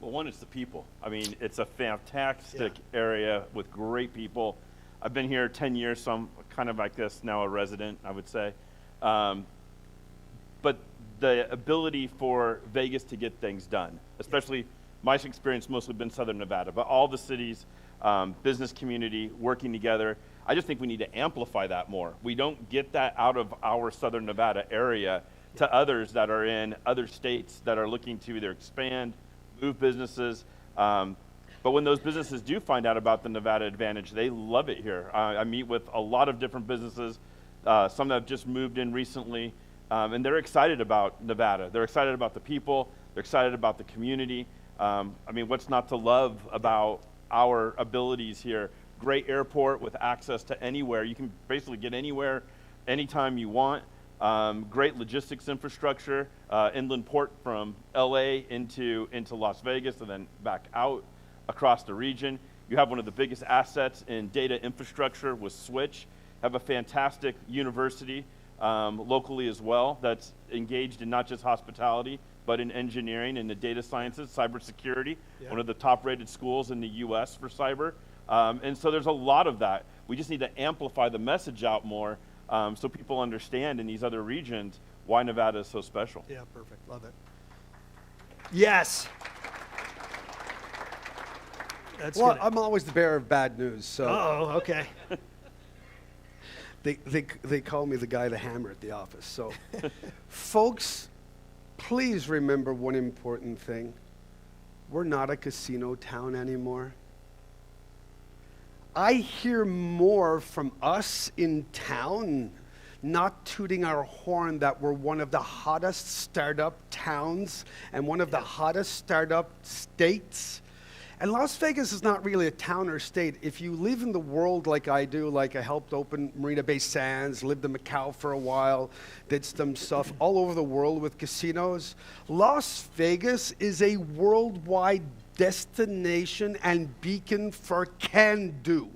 Well, one, it's the people. I mean, it's a fantastic area with great people. I've been here 10 years, so I'm kind of like this now, a resident, I would say. But the ability for Vegas to get things done, especially my experience mostly been Southern Nevada, but all the cities, business community working together. I just think we need to amplify that more. We don't get that out of our Southern Nevada area to others that are in other states that are looking to either expand, move businesses. But when those businesses do find out about the Nevada advantage, they love it here. I meet with a lot of different businesses, some that have just moved in recently, and they're excited about Nevada. They're excited about the people. They're excited about the community. I mean, what's not to love about our abilities here? Great airport with access to anywhere. You can basically get anywhere, anytime you want. Great logistics infrastructure, inland port from LA into Las Vegas and then back out across the region. You have one of the biggest assets in data infrastructure with Switch. Have a fantastic university locally as well that's engaged in not just hospitality, but in engineering and the data sciences, cybersecurity, one of the top rated schools in the US for cyber. And so there's a lot of that. We just need to amplify the message out more so people understand in these other regions why Nevada is so special. Yeah, perfect. Love it. Yes. That's well, good. I'm always the bearer of bad news, so. Uh-oh, okay. They call me the guy to hammer at the office. So, folks, please remember one important thing. We're not a casino town anymore. I hear more from us in town, not tooting our horn that we're one of the hottest startup towns and one of the hottest startup states. And Las Vegas is not really a town or state. If you live in the world like I do, like I helped open Marina Bay Sands, lived in Macau for a while, did some stuff all over the world with casinos, Las Vegas is a worldwide destination and beacon for can-do.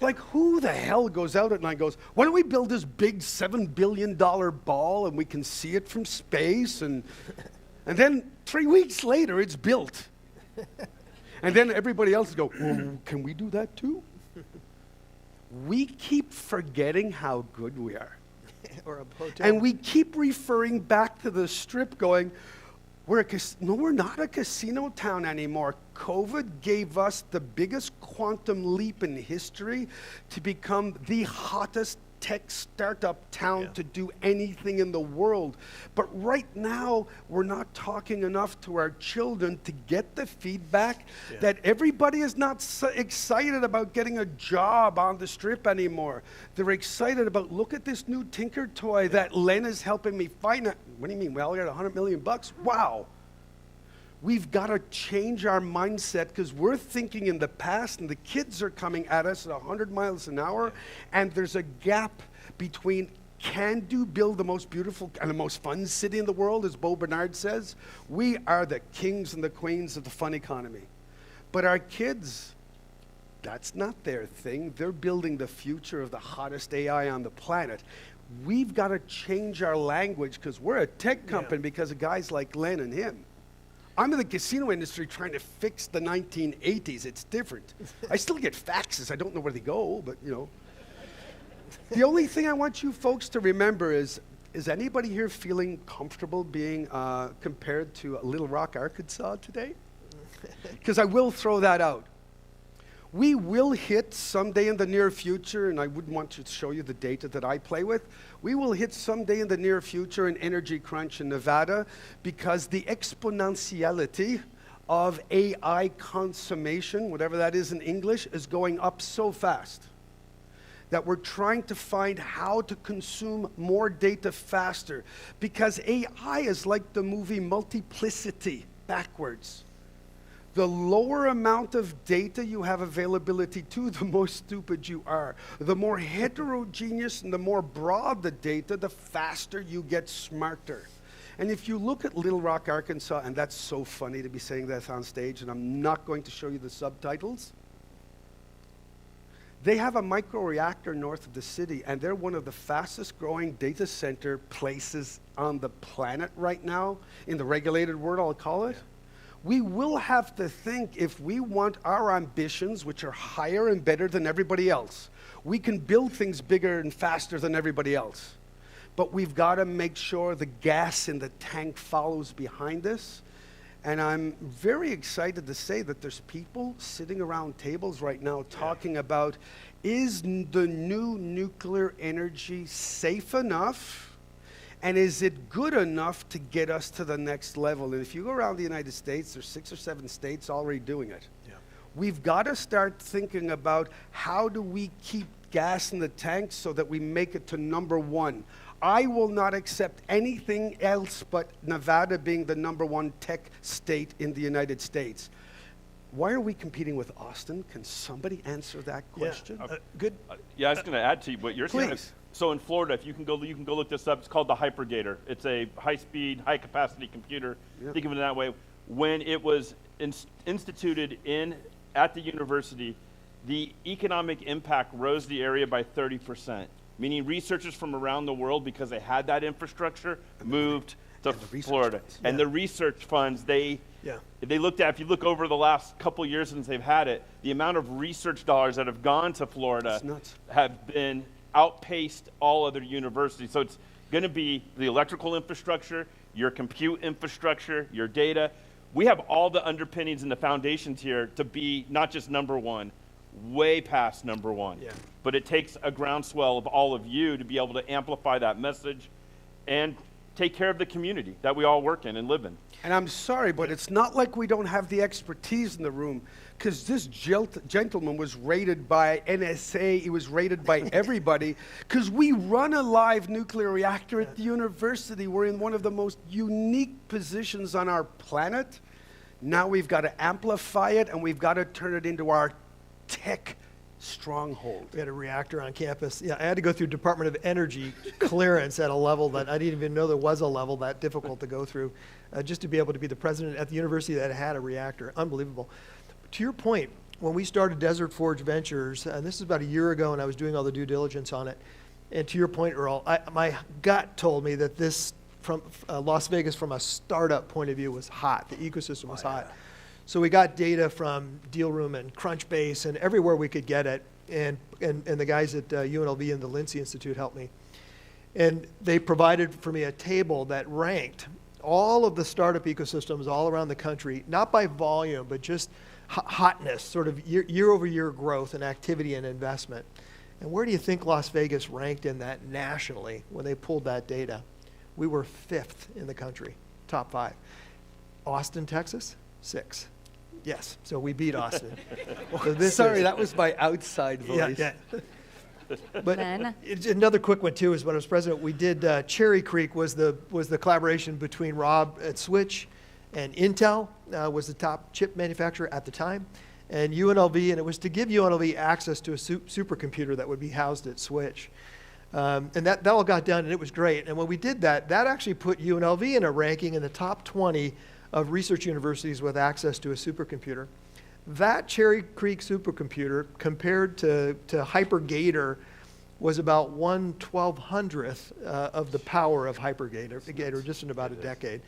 Like, who the hell goes out at night and goes, why don't we build this big $7 billion ball and we can see it from space? And then 3 weeks later, it's built. And then everybody else go, well, can we do that too? We keep forgetting how good we are. Or a hotel. And we keep referring back to the Strip going, no, we're not a casino town anymore. COVID gave us the biggest quantum leap in history to become the hottest tech startup town to do anything in the world. But right now, we're not talking enough to our children to get the feedback that everybody is not so excited about getting a job on the Strip anymore. They're excited about, look at this new Tinker toy that Len is helping me find. What do you mean? Well, I got $100 million. Wow. We've got to change our mindset because we're thinking in the past and the kids are coming at us at 100 miles an hour and there's a gap between can do build the most beautiful and the most fun city in the world, as Bo Bernard says. We are the kings and the queens of the fun economy. But our kids, that's not their thing. They're building the future of the hottest AI on the planet. We've got to change our language because we're a tech company because of guys like Len and him. I'm in the casino industry trying to fix the 1980s. It's different. I still get faxes. I don't know where they go, but you know. The only thing I want you folks to remember is anybody here feeling comfortable being compared to Little Rock, Arkansas today? Because I will throw that out. We will hit someday in the near future, and I wouldn't want to show you the data that I play with. We will hit someday in the near future an energy crunch in Nevada because the exponentiality of AI consummation, whatever that is in English, is going up so fast that we're trying to find how to consume more data faster because AI is like the movie Multiplicity backwards. The lower amount of data you have availability to, the more stupid you are. The more heterogeneous and the more broad the data, the faster you get smarter. And if you look at Little Rock, Arkansas, and that's so funny to be saying that on stage, and I'm not going to show you the subtitles. They have a microreactor north of the city, and they're one of the fastest growing data center places on the planet right now, in the regulated world, I'll call it. We will have to think, if we want our ambitions, which are higher and better than everybody else, we can build things bigger and faster than everybody else. But we've got to make sure the gas in the tank follows behind this. And I'm very excited to say that there's people sitting around tables right now talking about, is the new nuclear energy safe enough? And is it good enough to get us to the next level? And if you go around the United States, there's 6 or 7 states already doing it. Yeah. We've got to start thinking about, how do we keep gas in the tank so that we make it to #1? I will not accept anything else but Nevada being the #1 tech state in the United States. Why are we competing with Austin? Can somebody answer that question? Yeah. Good. Yeah, I was going to add to what you're saying. Please. So in Florida, if you can go look this up. It's called the Hypergator. It's a high-speed, high-capacity computer. Yep. Think of it that way. When it was instituted at the university, the economic impact rose the area by 30%. Meaning researchers from around the world, because they had that infrastructure, moved to Florida. And the research funds, they looked at, if you look over the last couple years since they've had it, the amount of research dollars that have gone to Florida have been outpaced all other universities. So it's going to be the electrical infrastructure, your compute infrastructure, your data. We have all the underpinnings and the foundations here to be not just #1, way past #1. Yeah. But it takes a groundswell of all of you to be able to amplify that message and take care of the community that we all work in and live in. And I'm sorry, but it's not like we don't have the expertise in the room, because this gentleman was rated by NSA, he was rated by everybody, because we run a live nuclear reactor at the university. We're in one of the most unique positions on our planet. Now we've got to amplify it, and we've got to turn it into our tech stronghold. We had a reactor on campus. Yeah, I had to go through Department of Energy clearance at a level that I didn't even know there was a level that difficult to go through, just to be able to be the president at the university that had a reactor. Unbelievable. To your point, when we started Desert Forge Ventures, and this is about a year ago, and I was doing all the due diligence on it, and to your point, Earl, my gut told me that this, from Las Vegas, from a startup point of view, was hot. The ecosystem was hot. So we got data from Dealroom and Crunchbase and everywhere we could get it, and the guys at UNLV and the Lindsay Institute helped me. And they provided for me a table that ranked all of the startup ecosystems all around the country, not by volume, but just hotness, sort of year-over-year growth and activity and investment. And where do you think Las Vegas ranked in that nationally when they pulled that data? We were 5th in the country, top 5. Austin, Texas, 6. Yes, so we beat Austin. Sorry, that was my outside voice. Yeah. But another quick one too is when I was president, we did Cherry Creek was the collaboration between Rob at Switch and Intel was the top chip manufacturer at the time, and UNLV, and it was to give UNLV access to a supercomputer that would be housed at Switch. And that all got done, and it was great. And when we did that, that actually put UNLV in a ranking in the top 20 of research universities with access to a supercomputer. That Cherry Creek supercomputer, compared to Hypergator, was about 1/1200th of the power of Hypergator, just in about a decade.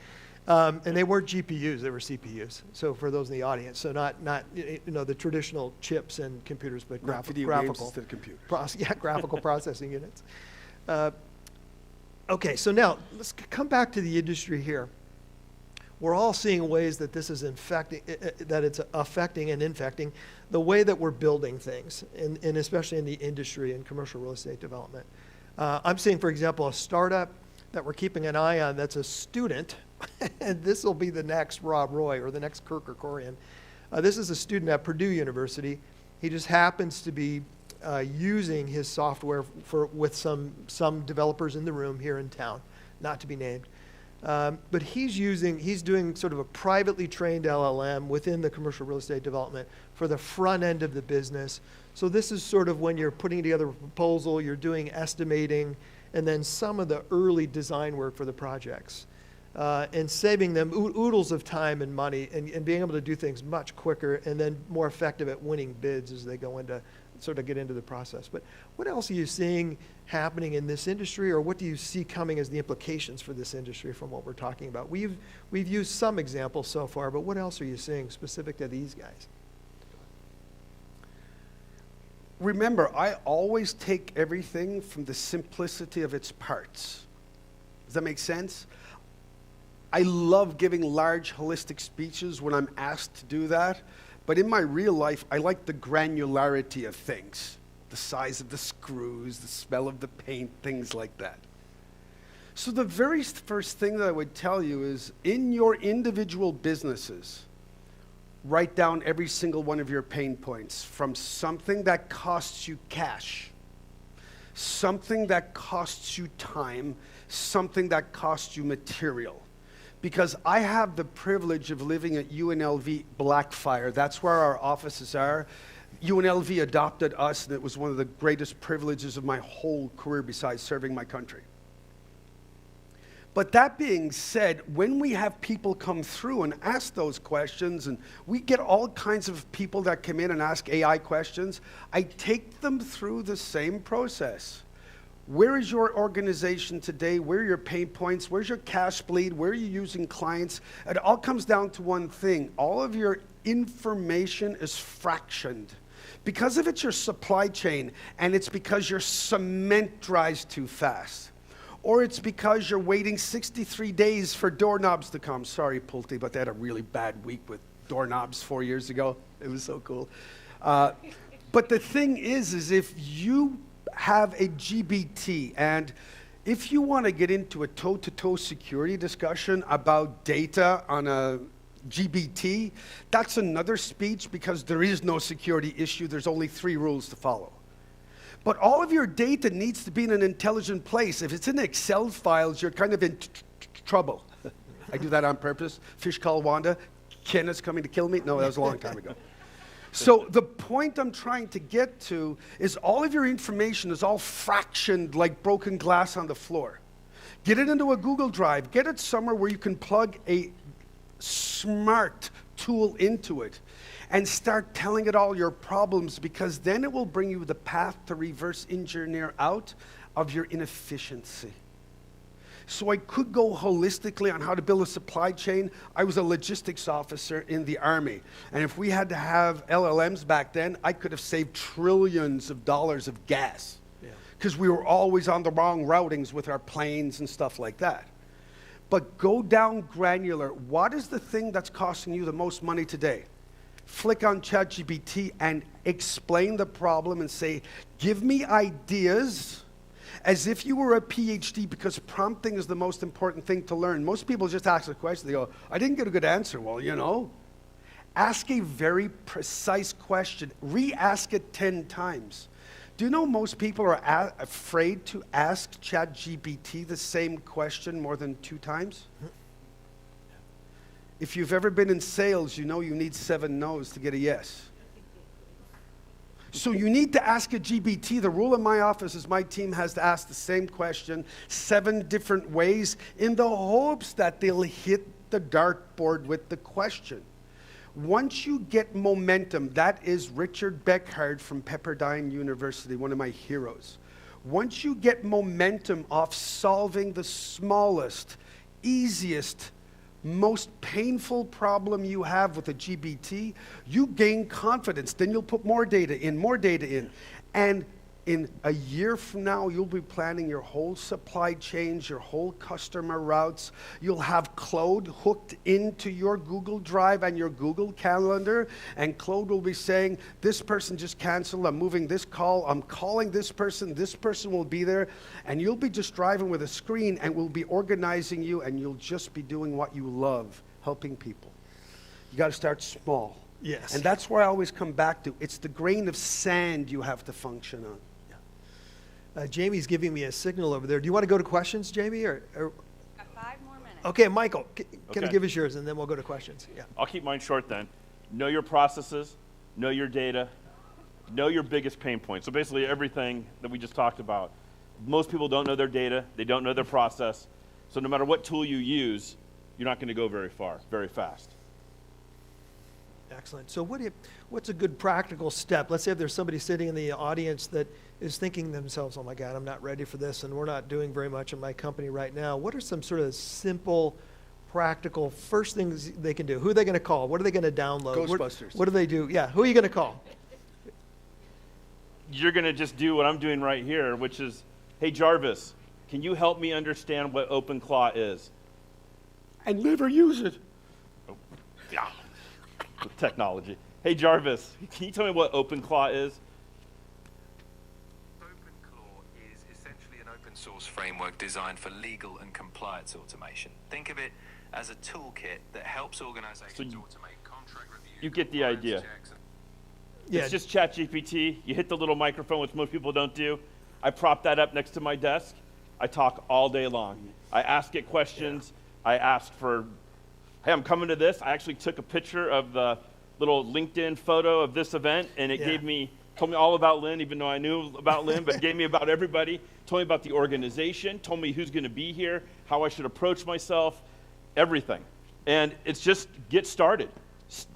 And they weren't GPUs, they were CPUs. So for those in the audience, so not the traditional chips and computers, but graphical graphical processing units. Okay, so now let's come back to the industry here. We're all seeing ways that this is affecting and infecting the way that we're building things, and especially in the industry and commercial real estate development. I'm seeing, for example, a startup that we're keeping an eye on that's a student, and this will be the next Rob Roy or the next Kirk Kerkorian. This is a student at Purdue University. He just happens to be using his software with some developers in the room here in town, not to be named. But he's doing sort of a privately trained LLM within the commercial real estate development for the front end of the business. So this is sort of when you're putting together a proposal, you're doing estimating, and then some of the early design work for the projects. And saving them oodles of time and money, and being able to do things much quicker and then more effective at winning bids as they go into sort of get into the process. But what else are you seeing happening in this industry, or what do you see coming as the implications for this industry from what we're talking about? We've used some examples so far, but what else are you seeing specific to these guys? Remember, I always take everything from the simplicity of its parts. Does that make sense? I love giving large, holistic speeches when I'm asked to do that. But in my real life, I like the granularity of things. The size of the screws, the smell of the paint, things like that. So the very first thing that I would tell you is, in your individual businesses, write down every single one of your pain points, from something that costs you cash, something that costs you time, something that costs you material. Because I have the privilege of living at UNLV Blackfire. That's where our offices are. UNLV adopted us, and it was one of the greatest privileges of my whole career besides serving my country. But that being said, when we have people come through and ask those questions, and we get all kinds of people that come in and ask AI questions, I take them through the same process. Where is your organization today? Where are your pain points? Where's your cash bleed? Where are you using clients? It all comes down to one thing. All of your information is fractioned. Because if it's your supply chain, and it's because your cement dries too fast, or it's because you're waiting 63 days for doorknobs to come. Sorry, Pulte, but they had a really bad week with doorknobs 4 years ago. It was so cool. But the thing is if you have a GBT, and if you want to get into a toe-to-toe security discussion about data on a GBT, that's another speech, because there is no security issue. There's only 3 rules to follow. But all of your data needs to be in an intelligent place. If it's in Excel files, you're kind of in trouble. I do that on purpose. Fish call Wanda. Ken is coming to kill me. No, that was a long time ago. So the point I'm trying to get to is, all of your information is all fractioned like broken glass on the floor. Get it into a Google Drive. Get it somewhere where you can plug a smart tool into it and start telling it all your problems, because then it will bring you the path to reverse engineer out of your inefficiency. So I could go holistically on how to build a supply chain. I was a logistics officer in the Army. And if we had to have LLMs back then, I could have saved trillions of dollars of gas. Because we were always on the wrong routings with our planes and stuff like that. But go down granular. What is the thing that's costing you the most money today? Flick on ChatGPT and explain the problem and say, give me ideas, as if you were a PhD, because prompting is the most important thing to learn. Most people just ask a question, they go, I didn't get a good answer. Well, you know, ask a very precise question. Re-ask it 10 times. Do you know most people are afraid to ask ChatGPT the same question more than 2 times? If you've ever been in sales, you know you need 7 no's to get a yes. So you need to ask a GBT. The rule in my office is my team has to ask the same question 7 different ways, in the hopes that they'll hit the dartboard with the question. Once you get momentum, that is Richard Beckhardt from Pepperdine University, one of my heroes. Once you get momentum off solving the smallest, easiest, most painful problem you have with a GBT, you gain confidence. Then you'll put more data in. And in a year from now, you'll be planning your whole supply chains, your whole customer routes. You'll have Claude hooked into your Google Drive and your Google Calendar, and Claude will be saying, this person just canceled, I'm moving this call, I'm calling this person will be there, and you'll be just driving with a screen, and we'll be organizing you, and you'll just be doing what you love, helping people. You got to start small. Yes. And that's where I always come back to. It's the grain of sand you have to function on. Jamie's giving me a signal over there. Do you want to go to questions, Jamie? Or Got 5 more minutes. Okay, Michael, can you Okay. give us yours, and then we'll go to questions. Yeah. I'll keep mine short then. Know your processes, know your data, know your biggest pain points. So basically everything that we just talked about. Most people don't know their data, they don't know their process. So no matter what tool you use, you're not going to go very far, very fast. Excellent. So what's a good practical step? Let's say if there's somebody sitting in the audience that is thinking to themselves, oh my God, I'm not ready for this, and we're not doing very much in my company right now. What are some sort of simple, practical first things they can do? Who are they going to call? What are they going to download? Ghostbusters. What do they do? Yeah, who are you going to call? You're going to just do what I'm doing right here, which is, hey, Jarvis, can you help me understand what OpenClaw is? And never use it. Oh, yeah. With technology. Hey, Jarvis, can you tell me what OpenClaw is? OpenClaw is essentially an open source framework designed for legal and compliance automation. Think of it as a toolkit that helps organizations automate contract review. You get the idea. Yeah. It's just ChatGPT. You hit the little microphone, which most people don't do. I prop that up next to my desk. I talk all day long. I ask it questions. Yeah. I ask for, hey, I'm coming to this. I actually took a picture of the little LinkedIn photo of this event, and it told me all about Len, even though I knew about Len, but it gave me about everybody, told me about the organization, told me who's going to be here, how I should approach myself, everything. And it's just get started.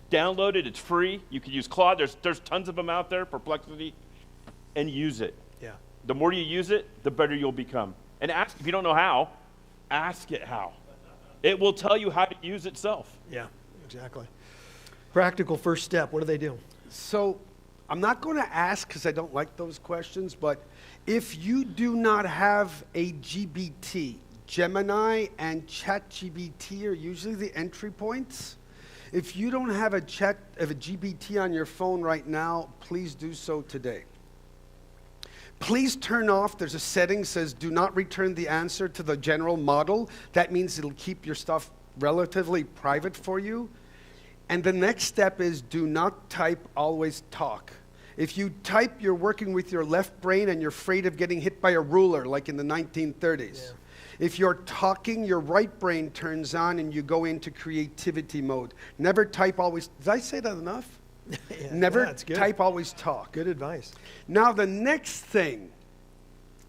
Download it. It's free. You can use Claude. There's tons of them out there, Perplexity, and use it. Yeah. The more you use it, the better you'll become. And ask, if you don't know how, ask it how. It will tell you how to use itself. Yeah, exactly. Practical first step, what do they do? So I'm not going to ask because I don't like those questions, but if you do not have a GBT, Gemini and ChatGPT are usually the entry points. If you don't have a GBT on your phone right now, please do so today. Please turn off, there's a setting that says do not return the answer to the general model. That means it'll keep your stuff relatively private for you. And the next step is do not type, always talk. If you type, you're working with your left brain and you're afraid of getting hit by a ruler like in the 1930s. Yeah. If you're talking, your right brain turns on and you go into creativity mode. Never type, always. Did I say that enough? Yeah, Never type, always talk. Good advice. Now, the next thing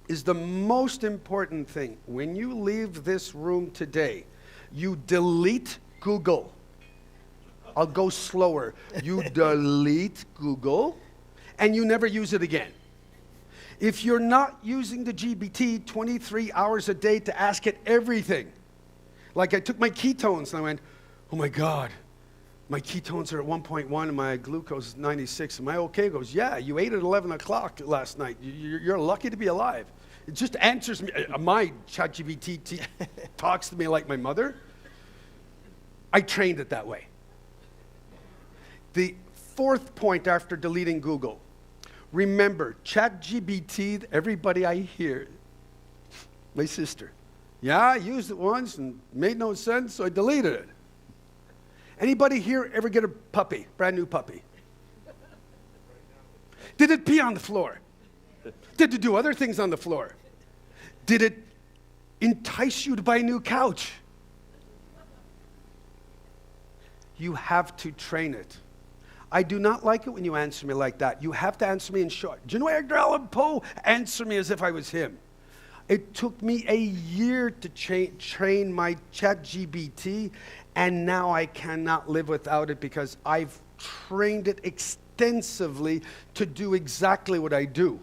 is the most important thing. When you leave this room today, you delete Google. I'll go slower. You delete Google, and you never use it again. If you're not using the GBT 23 hours a day to ask it everything, like I took my ketones and I went, oh my God, my ketones are at 1.1 and my glucose is 96. Am I okay? It goes, yeah, you ate at 11 o'clock last night. You're lucky to be alive. It just answers me. My ChatGPT talks to me like my mother. I trained it that way. The fourth point after deleting Google, remember, ChatGPT, everybody I hear, my sister, yeah, I used it once and made no sense, so I deleted it. Anybody here ever get a puppy, brand new puppy? Did it pee on the floor? Did it do other things on the floor? Did it entice you to buy a new couch? You have to train it. I do not like it when you answer me like that. You have to answer me in short. Do you know Edgar Allan Poe? Answer me as if I was him. It took me a year to train my ChatGPT, and now I cannot live without it because I've trained it extensively to do exactly what I do.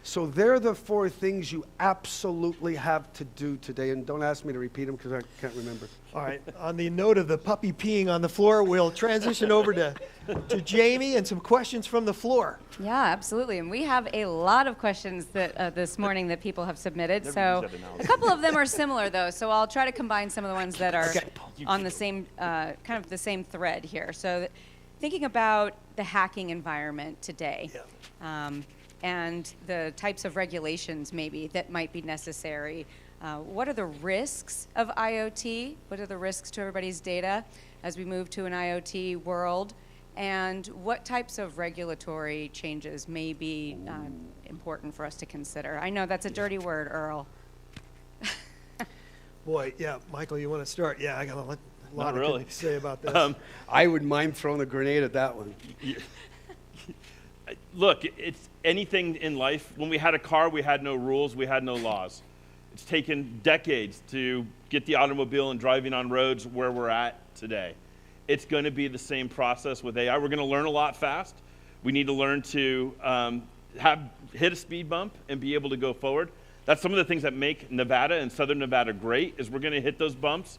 So they're the four things you absolutely have to do today. And don't ask me to repeat them because I can't remember. All right. On the note of the puppy peeing on the floor, we'll transition over to Jamie and some questions from the floor. Yeah, absolutely. And we have a lot of questions that this morning that people have submitted. So a couple of them are similar, though. So I'll try to combine some of the ones that are on the same, kind of the same thread here. So thinking about the hacking environment today. Yeah. And the types of regulations maybe that might be necessary. What are the risks of IoT? What are the risks to everybody's data as we move to an IoT world? And what types of regulatory changes may be important for us to consider? I know that's a dirty word, Earle. Boy, yeah, Michael, you want to start? Yeah, I got a lot to say about this. I would mind throwing a grenade at that one. Look, it's anything in life. When we had a car, we had no rules, we had no laws. It's taken decades to get the automobile and driving on roads where we're at today. it's going to be the same process with AI. We're going to learn a lot fast. We need to learn to hit a speed bump and be able to go forward. That's some of the things that make Nevada and Southern Nevada great, is we're going to hit those bumps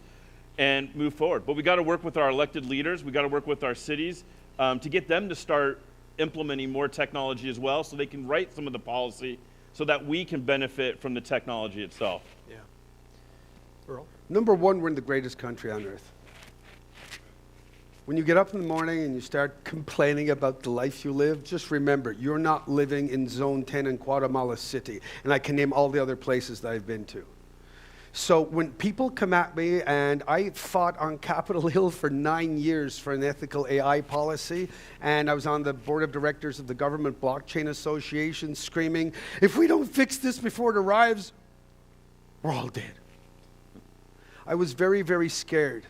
and move forward. But we got to work with our elected leaders. We got to work with our cities to get them to start implementing more technology as well, so they can write some of the policy so that we can benefit from the technology itself. Yeah. Earl? Number one, we're in the greatest country on earth. When you get up in the morning and you start complaining about the life you live, just remember, you're not living in Zone 10 in Guatemala City. And I can name all the other places that I've been to. So when people come at me, and I fought on Capitol Hill for 9 years for an ethical AI policy, and I was on the board of directors of the Government Blockchain Association screaming, if we don't fix this before it arrives, we're all dead. I was very, very scared,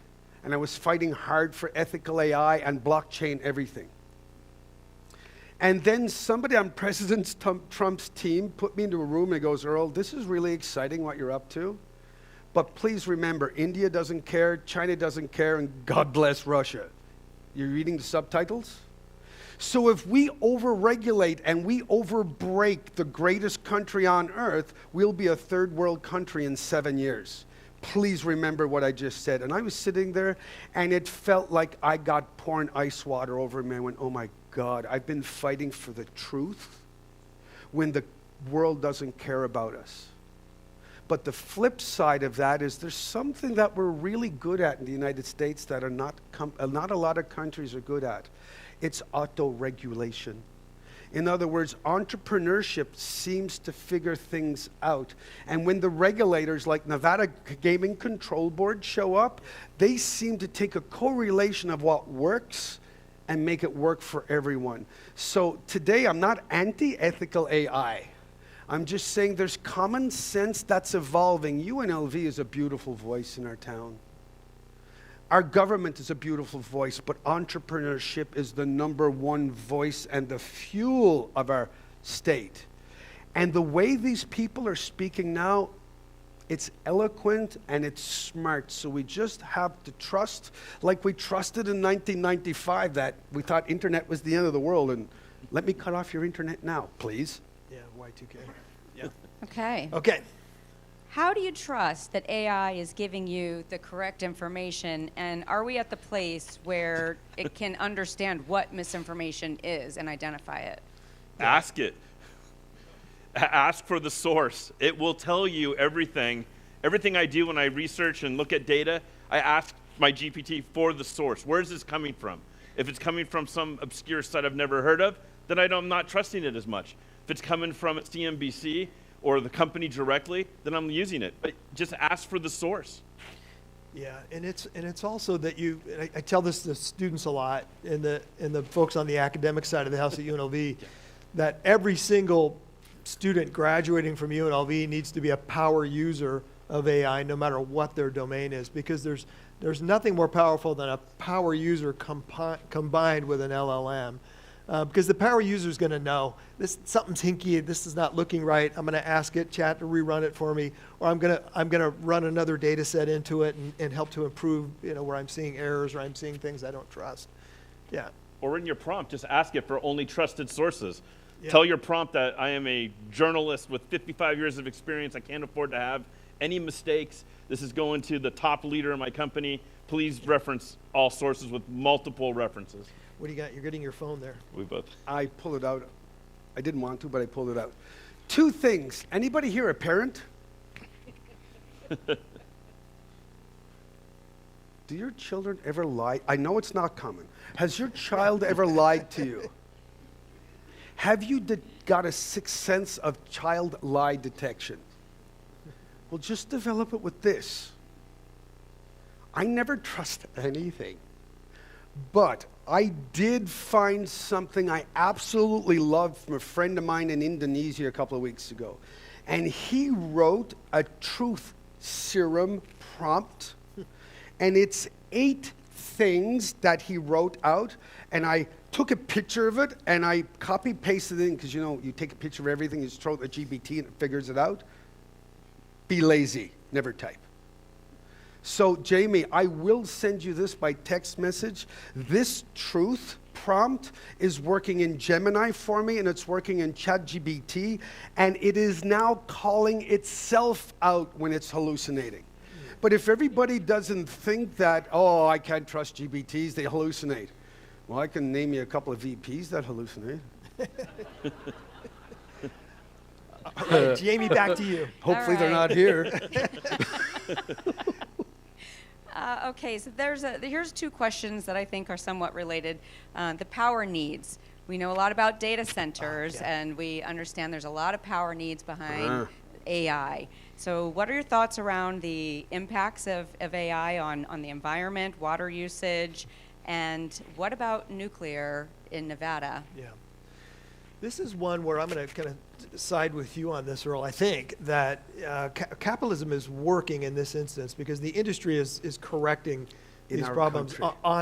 and I was fighting hard for ethical AI and blockchain everything. And then somebody on President Trump's team put me into a room and goes, Earl, this is really exciting what you're up to. But please remember, India doesn't care, China doesn't care, and God bless Russia. You're reading the subtitles? So if we overregulate and we overbreak the greatest country on earth, we'll be a third world country in 7 years. Please remember what I just said. And I was sitting there, and it felt like I got pouring ice water over me. I went, oh my God, I've been fighting for the truth when the world doesn't care about us. But the flip side of that is there's something that we're really good at in the United States that are not a lot of countries are good at. It's auto-regulation. In other words, entrepreneurship seems to figure things out. And when the regulators like Nevada Gaming Control Board show up, they seem to take a correlation of what works and make it work for everyone. So today I'm not anti-ethical AI. I'm just saying there's common sense that's evolving. UNLV is a beautiful voice in our town. Our government is a beautiful voice, but entrepreneurship is the #1 voice and the fuel of our state. And the way these people are speaking now, it's eloquent and it's smart. So we just have to trust, like we trusted in 1995 that we thought internet was the end of the world, and let me cut off your internet now, please. Yeah, Y2K. Yeah. Okay. Okay. How do you trust that AI is giving you the correct information, and are we at the place where it can understand what misinformation is and identify it? Ask it. Ask for the source. It will tell you everything. Everything I do when I research and look at data, I ask my GPT for the source. Where is this coming from? If it's coming from some obscure site I've never heard of, then I'm not trusting it as much. If it's coming from CNBC or the company directly, then I'm using it. But just ask for the source. Yeah, and it's also that I tell this to students a lot, and the folks on the academic side of the house at UNLV, that every single student graduating from UNLV needs to be a power user of AI, no matter what their domain is, because there's nothing more powerful than a power user combined with an LLM. Because the power user is going to know something's hinky. This is not looking right. I'm going to ask it, chat, to rerun it for me, or I'm going to run another data set into it and help to improve. Where I'm seeing errors or I'm seeing things I don't trust. Yeah. Or in your prompt, just ask it for only trusted sources. Yeah. Tell your prompt that I am a journalist with 55 years of experience. I can't afford to have any mistakes. This is going to the top leader in my company. Please reference all sources with multiple references. What do you got? You're getting your phone there. We both. I pulled it out. I didn't want to, but I pulled it out. 2 things. Anybody here a parent? Do your children ever lie? I know it's not common. Has your child ever lied to you? Have you got a sixth sense of child lie detection? Well, just develop it with this. I never trust anything. But I did find something I absolutely loved from a friend of mine in Indonesia a couple of weeks ago. And he wrote a truth serum prompt. And it's 8 things that he wrote out. And I took a picture of it and I copy-pasted it in, because you take a picture of everything, you just throw it at GPT and it figures it out. Be lazy, never type. So, Jamie, I will send you this by text message. This truth prompt is working in Gemini for me, and it's working in ChatGPT, and it is now calling itself out when it's hallucinating. But if everybody doesn't think that, oh, I can't trust GPTs, they hallucinate. Well, I can name you a couple of VPs that hallucinate. All right, Jamie, back to you. Hopefully they're not here. Okay, so here's two questions that I think are somewhat related. The power needs. We know a lot about data centers, and we understand there's a lot of power needs behind AI. So what are your thoughts around the impacts of AI on the environment, water usage, and what about nuclear in Nevada? Yeah. This is one where I'm going to kind of side with you on this, Earl. I think that capitalism is working in this instance because the industry is correcting these problems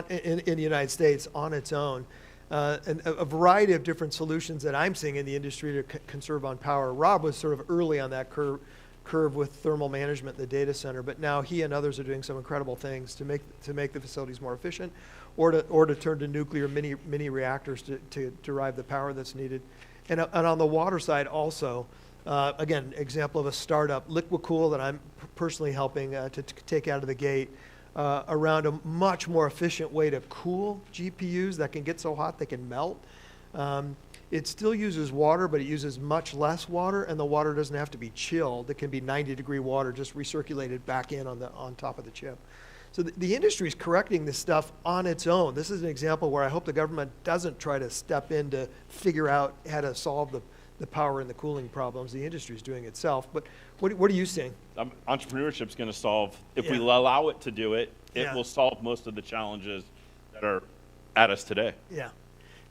in the United States on its own. And a variety of different solutions that I'm seeing in the industry to conserve on power. Rob was sort of early on that curve with thermal management in the data center, but now he and others are doing some incredible things to make the facilities more efficient, or to turn to nuclear mini reactors to derive the power that's needed. And on the water side also, again, example of a startup, Liquid Cool, that I'm personally helping to take out of the gate, around a much more efficient way to cool GPUs that can get so hot they can melt. It still uses water, but it uses much less water, and the water doesn't have to be chilled. It can be 90-degree water just recirculated back in on top of the chip. So the industry is correcting this stuff on its own. This is an example where I hope the government doesn't try to step in to figure out how to solve the power and the cooling problems. The industry is doing itself. But what are you seeing? Entrepreneurship is going to solve, if we allow it to do it, it will solve most of the challenges that are at us today. Yeah.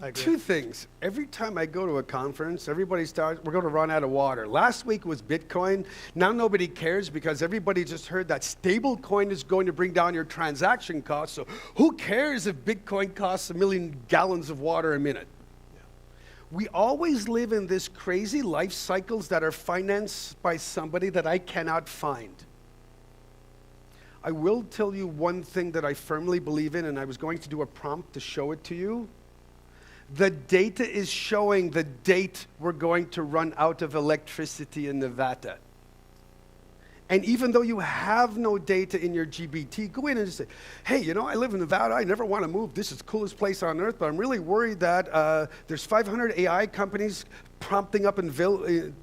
I agree. Two things. Every time I go to a conference, everybody starts, we're going to run out of water. Last week was Bitcoin. Now nobody cares because everybody just heard that stable coin is going to bring down your transaction costs. So who cares if Bitcoin costs 1 million gallons of water a minute? Yeah. We always live in this crazy life cycles that are financed by somebody that I cannot find. I will tell you one thing that I firmly believe in, and I was going to do a prompt to show it to you. The data is showing the date we're going to run out of electricity in Nevada. And even though you have no data in your GBT, go in and just say, hey, you know, I live in Nevada. I never want to move. This is the coolest place on earth, but I'm really worried that there's 500 AI companies prompting up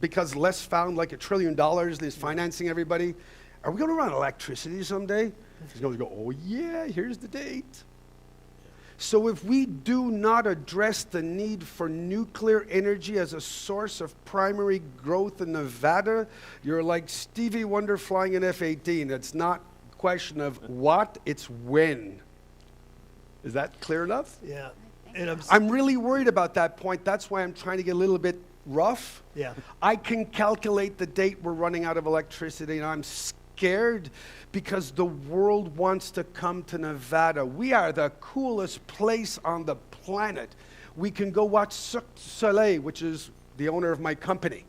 because Les found like $1 trillion and is financing everybody. Are we going to run electricity someday? He's going to go, oh, yeah, here's the date. So if we do not address the need for nuclear energy as a source of primary growth in Nevada, you're like Stevie Wonder flying an F-18. It's not a question of what, it's when. Is that clear enough? Yeah. And I'm really worried about that point. That's why I'm trying to get a little bit rough. Yeah. I can calculate the date we're running out of electricity, and I'm scared because the world wants to come to Nevada. We are the coolest place on the planet. We can go watch Cirque du Soleil, which is the owner of my company.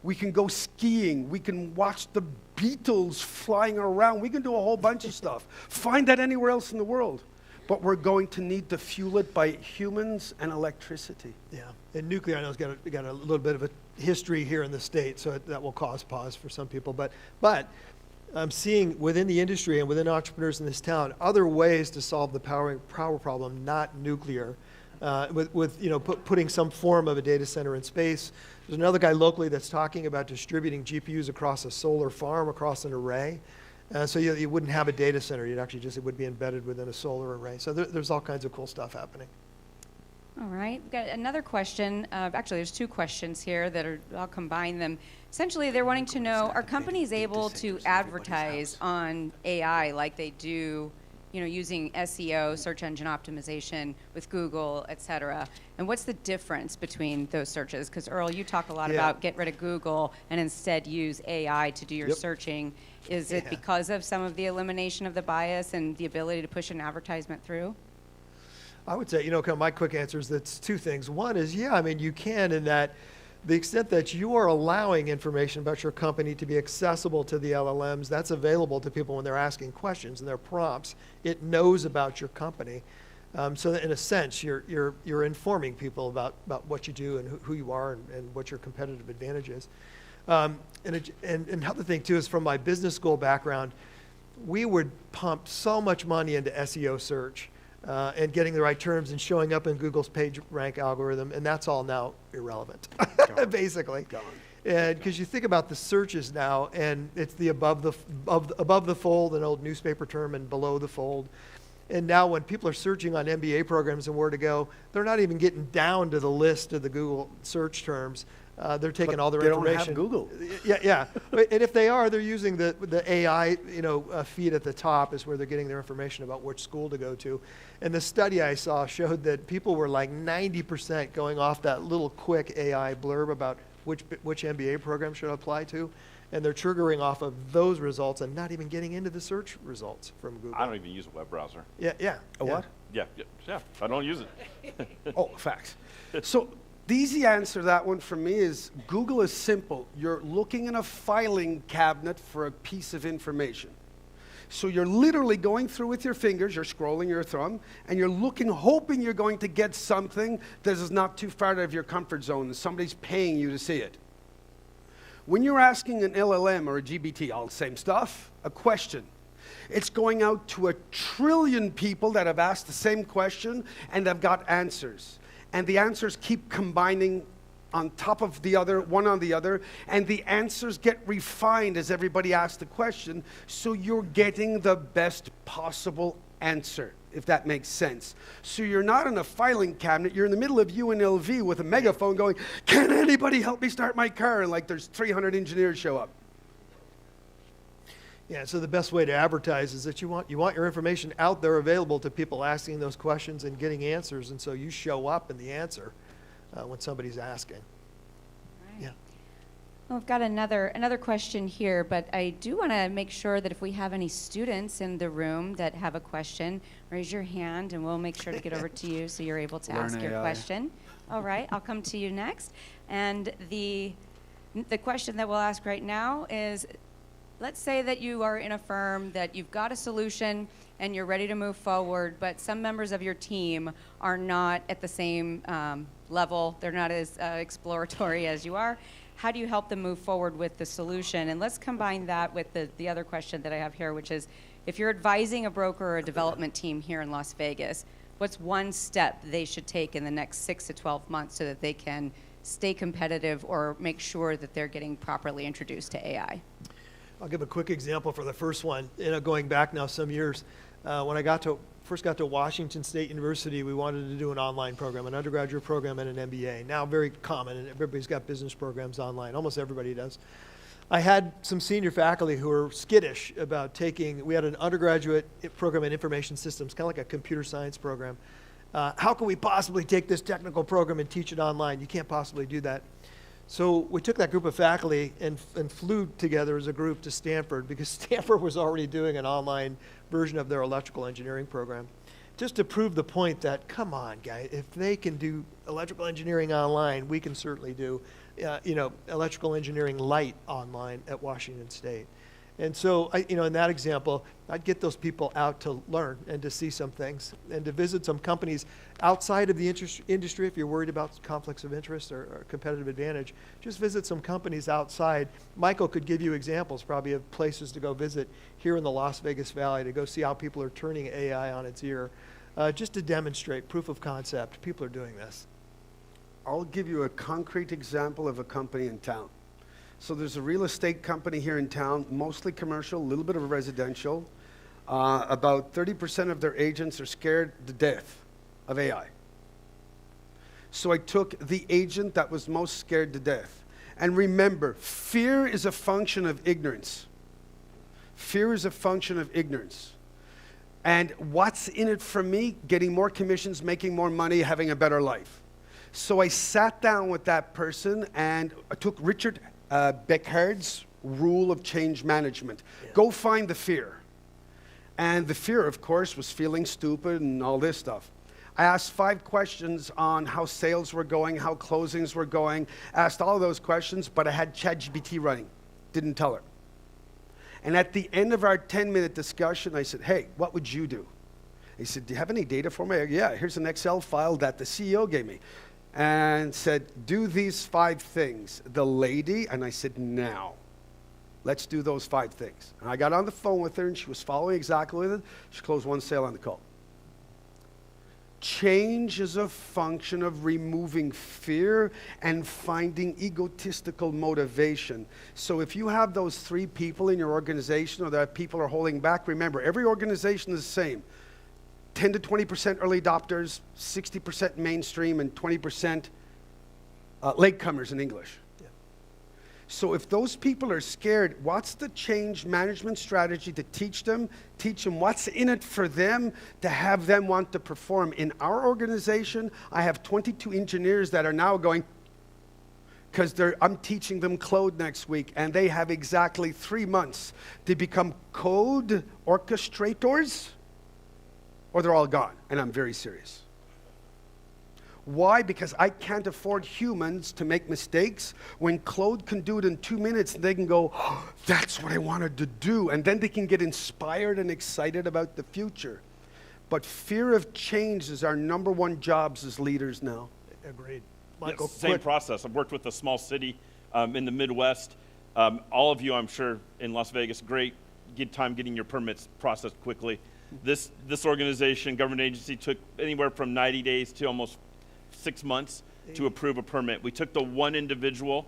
We can go skiing. We can watch the Beatles flying around. We can do a whole bunch of stuff. Find that anywhere else in the world. But we're going to need to fuel it by humans and electricity. Yeah, and nuclear, I know, has got a little bit of a history here in the state, so that will cause pause for some people. But I'm seeing within the industry and within entrepreneurs in this town other ways to solve the power problem, not nuclear, with putting some form of a data center in space. There's another guy locally that's talking about distributing GPUs across a solar farm, across an array. So you wouldn't have a data center. You'd actually it would be embedded within a solar array. So there's all kinds of cool stuff happening. All right, we've got another question. Actually, there's two questions here I'll combine them. Essentially, they're wanting to know, are companies able to advertise on AI like they do, using SEO, search engine optimization, with Google, et cetera? And what's the difference between those searches? Because, Earle, you talk a lot about get rid of Google and instead use AI to do your searching. Is it because of some of the elimination of the bias and the ability to push an advertisement through? I would say, kind of my quick answer is that's two things. One is, you can in that the extent that you are allowing information about your company to be accessible to the LLMs, that's available to people when they're asking questions and their prompts. It knows about your company. So that in a sense, you're informing people about what you do and who you are and what your competitive advantage is. And another thing too is from my business school background, we would pump so much money into SEO search and getting the right terms and showing up in Google's page rank algorithm, and that's all now irrelevant, basically. Gone. And because you think about the searches now, and it's the above the fold, an old newspaper term, and below the fold. And now when people are searching on MBA programs and where to go, they're not even getting down to the list of the Google search terms. They're taking all their information. They don't have Google. Yeah. And if they are, they're using the AI, feed at the top is where they're getting their information about which school to go to. And the study I saw showed that people were like 90% going off that little quick AI blurb about which MBA program should apply to. And they're triggering off of those results and not even getting into the search results from Google. I don't even use a web browser. Yeah. What? Yeah, I don't use it. Oh, facts. So the easy answer to that one for me is Google is simple. You're looking in a filing cabinet for a piece of information. So you're literally going through with your fingers, you're scrolling your thumb, and you're looking, hoping you're going to get something that is not too far out of your comfort zone and somebody's paying you to see it. When you're asking an LLM or a GBT, all the same stuff, a question, it's going out to 1 trillion people that have asked the same question and have got answers. And the answers keep combining on top of the other, one on the other, and the answers get refined as everybody asks the question, so you're getting the best possible answer, if that makes sense. So you're not in a filing cabinet, you're in the middle of UNLV with a megaphone going, "Can anybody help me start my car?" And like there's 300 engineers show up. Yeah, so the best way to advertise is that you want your information out there available to people asking those questions and getting answers, and so you show up in the answer when somebody's asking. Right. Yeah. Well, we've got another question here, but I do want to make sure that if we have any students in the room that have a question, raise your hand and we'll make sure to get over to you so you're able to ask your question. All right, I'll come to you next. And the question that we'll ask right now is, let's say that you are in a firm that you've got a solution and you're ready to move forward, but some members of your team are not at the same level. They're not as exploratory as you are. How do you help them move forward with the solution? And let's combine that with the other question that I have here, which is, if you're advising a broker or a development team here in Las Vegas, what's one step they should take in the next 6 to 12 months so that they can stay competitive or make sure that they're getting properly introduced to AI? I'll give a quick example for the first one. Going back now some years, when I first got to Washington State University, we wanted to do an online program, an undergraduate program and an MBA. Now very common, and everybody's got business programs online. Almost everybody does. I had some senior faculty who were skittish about we had an undergraduate program in information systems, kind of like a computer science program. How can we possibly take this technical program and teach it online? You can't possibly do that. So we took that group of faculty and flew together as a group to Stanford, because Stanford was already doing an online version of their electrical engineering program, just to prove the point that, come on, guys, if they can do electrical engineering online, we can certainly do electrical engineering light online at Washington State. And so, in that example, I'd get those people out to learn and to see some things and to visit some companies outside of the industry. If you're worried about conflicts of interest or competitive advantage, just visit some companies outside. Michael could give you examples probably of places to go visit here in the Las Vegas Valley to go see how people are turning AI on its ear, just to demonstrate proof of concept. People are doing this. I'll give you a concrete example of a company in town. So there's a real estate company here in town, mostly commercial, a little bit of residential. About 30% of their agents are scared to death of AI. So I took the agent that was most scared to death. And remember, fear is a function of ignorance. Fear is a function of ignorance. And what's in it for me? Getting more commissions, making more money, having a better life. So I sat down with that person and I took Richard Beckard's rule of change management. Yeah. Go find the fear. And the fear, of course, was feeling stupid and all this stuff. I asked 5 questions on how sales were going, how closings were going, asked all of those questions, but I had ChatGPT running. Didn't tell her. And at the end of our 10-minute discussion, I said, hey, what would you do? He said, do you have any data for me? Yeah, here's an Excel file that the CEO gave me. And said, do these 5 things. The lady, and I said, now. Let's do those 5 things. And I got on the phone with her, and she was following exactly with it. She closed 1 sale on the call. Change is a function of removing fear and finding egotistical motivation. So if you have those 3 people in your organization, or that people are holding back, remember, every organization is the same. 10 to 20% early adopters, 60% mainstream, and 20% latecomers in English. So if those people are scared, what's the change management strategy to teach them what's in it for them, to have them want to perform? In our organization, I have 22 engineers that are now going, because I'm teaching them code next week, and they have exactly 3 months to become code orchestrators, or they're all gone, and I'm very serious. Why? Because I can't afford humans to make mistakes when Claude can do it in 2 minutes, and they can go, oh, that's what I wanted to do. And then they can get inspired and excited about the future. But fear of change is our #1 jobs as leaders now. Agreed. Michael, yes, same process. I've worked with a small city in the Midwest. All of you, I'm sure, in Las Vegas, great time getting your permits processed quickly. This organization, government agency, took anywhere from 90 days to almost 6 months to approve a permit. We took the one individual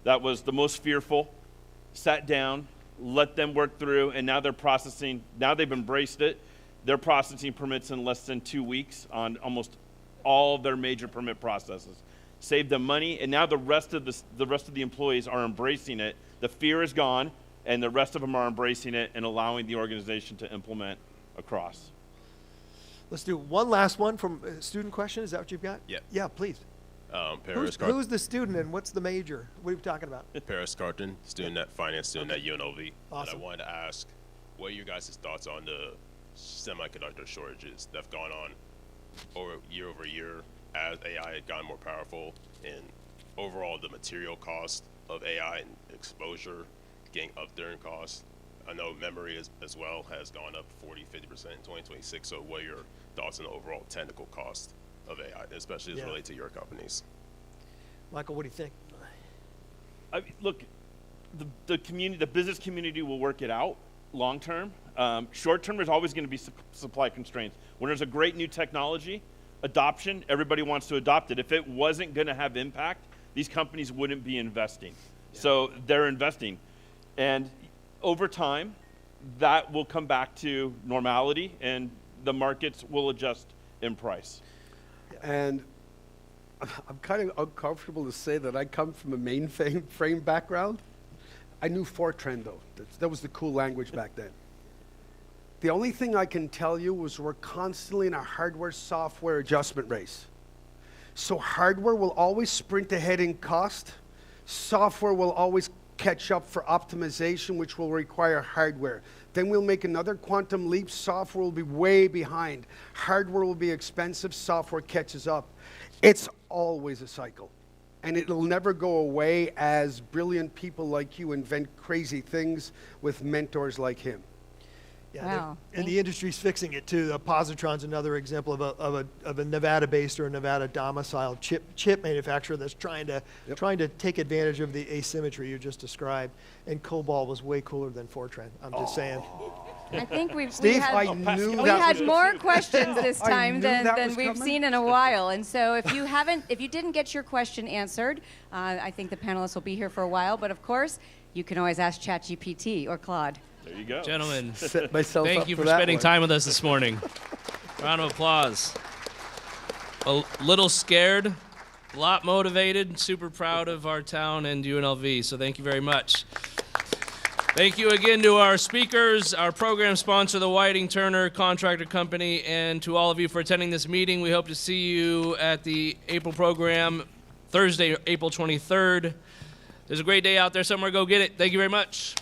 that was the most fearful, sat down, let them work through, and now they're processing. Now they've embraced it. They're processing permits in less than 2 weeks on almost all of their major permit processes. Saved them money, and now the rest of the employees are embracing it. The fear is gone, and the rest of them are embracing it and allowing the organization to implement across. Let's do one last one from a student question. Is that what you've got? Yeah. Yeah, please. Who's the student and what's the major? What are we talking about? Paris Carton, student at finance student at UNLV. Awesome. And I wanted to ask, what are your guys' thoughts on the semiconductor shortages that have gone on over year as AI had gotten more powerful, and overall the material cost of AI and exposure getting up there in cost? I know memory as well has gone up 40-50% in 2026. So what are your thoughts on the overall technical cost of AI, especially as related to your companies? Michael, what do you think? I mean, look, the business community will work it out long term. Short term, there's always going to be supply constraints. When there's a great new technology, adoption, everybody wants to adopt it. If it wasn't going to have impact, these companies wouldn't be investing. Yeah. So they're investing. And over time, that will come back to normality, and the markets will adjust in price. And I'm kind of uncomfortable to say that I come from a mainframe background. I knew Fortran, though. That was the cool language back then. The only thing I can tell you was we're constantly in a hardware-software adjustment race. So hardware will always sprint ahead in cost. Software will always catch up for optimization, which will require hardware. Then we'll make another quantum leap. Software will be way behind. Hardware will be expensive. Software catches up. It's always a cycle. And it'll never go away as brilliant people like you invent crazy things with mentors like him. Yeah, wow. And the industry's fixing it too. Positron's another example of a Nevada-based or a Nevada domiciled chip manufacturer that's trying to take advantage of the asymmetry you just described. And COBOL was way cooler than Fortran. I'm just saying. I think we had more questions this time than we've seen in a while. And so if you didn't get your question answered, I think the panelists will be here for a while. But of course, you can always ask ChatGPT or Claude. There you go. Gentlemen, thank you for spending time with us this morning. Round of applause. A little scared, a lot motivated, super proud of our town and UNLV, so thank you very much. Thank you again to our speakers, our program sponsor, the Whiting Turner Contractor Company, and to all of you for attending this meeting. We hope to see you at the April program, Thursday, April 23rd. There's a great day out there somewhere. Go get it. Thank you very much.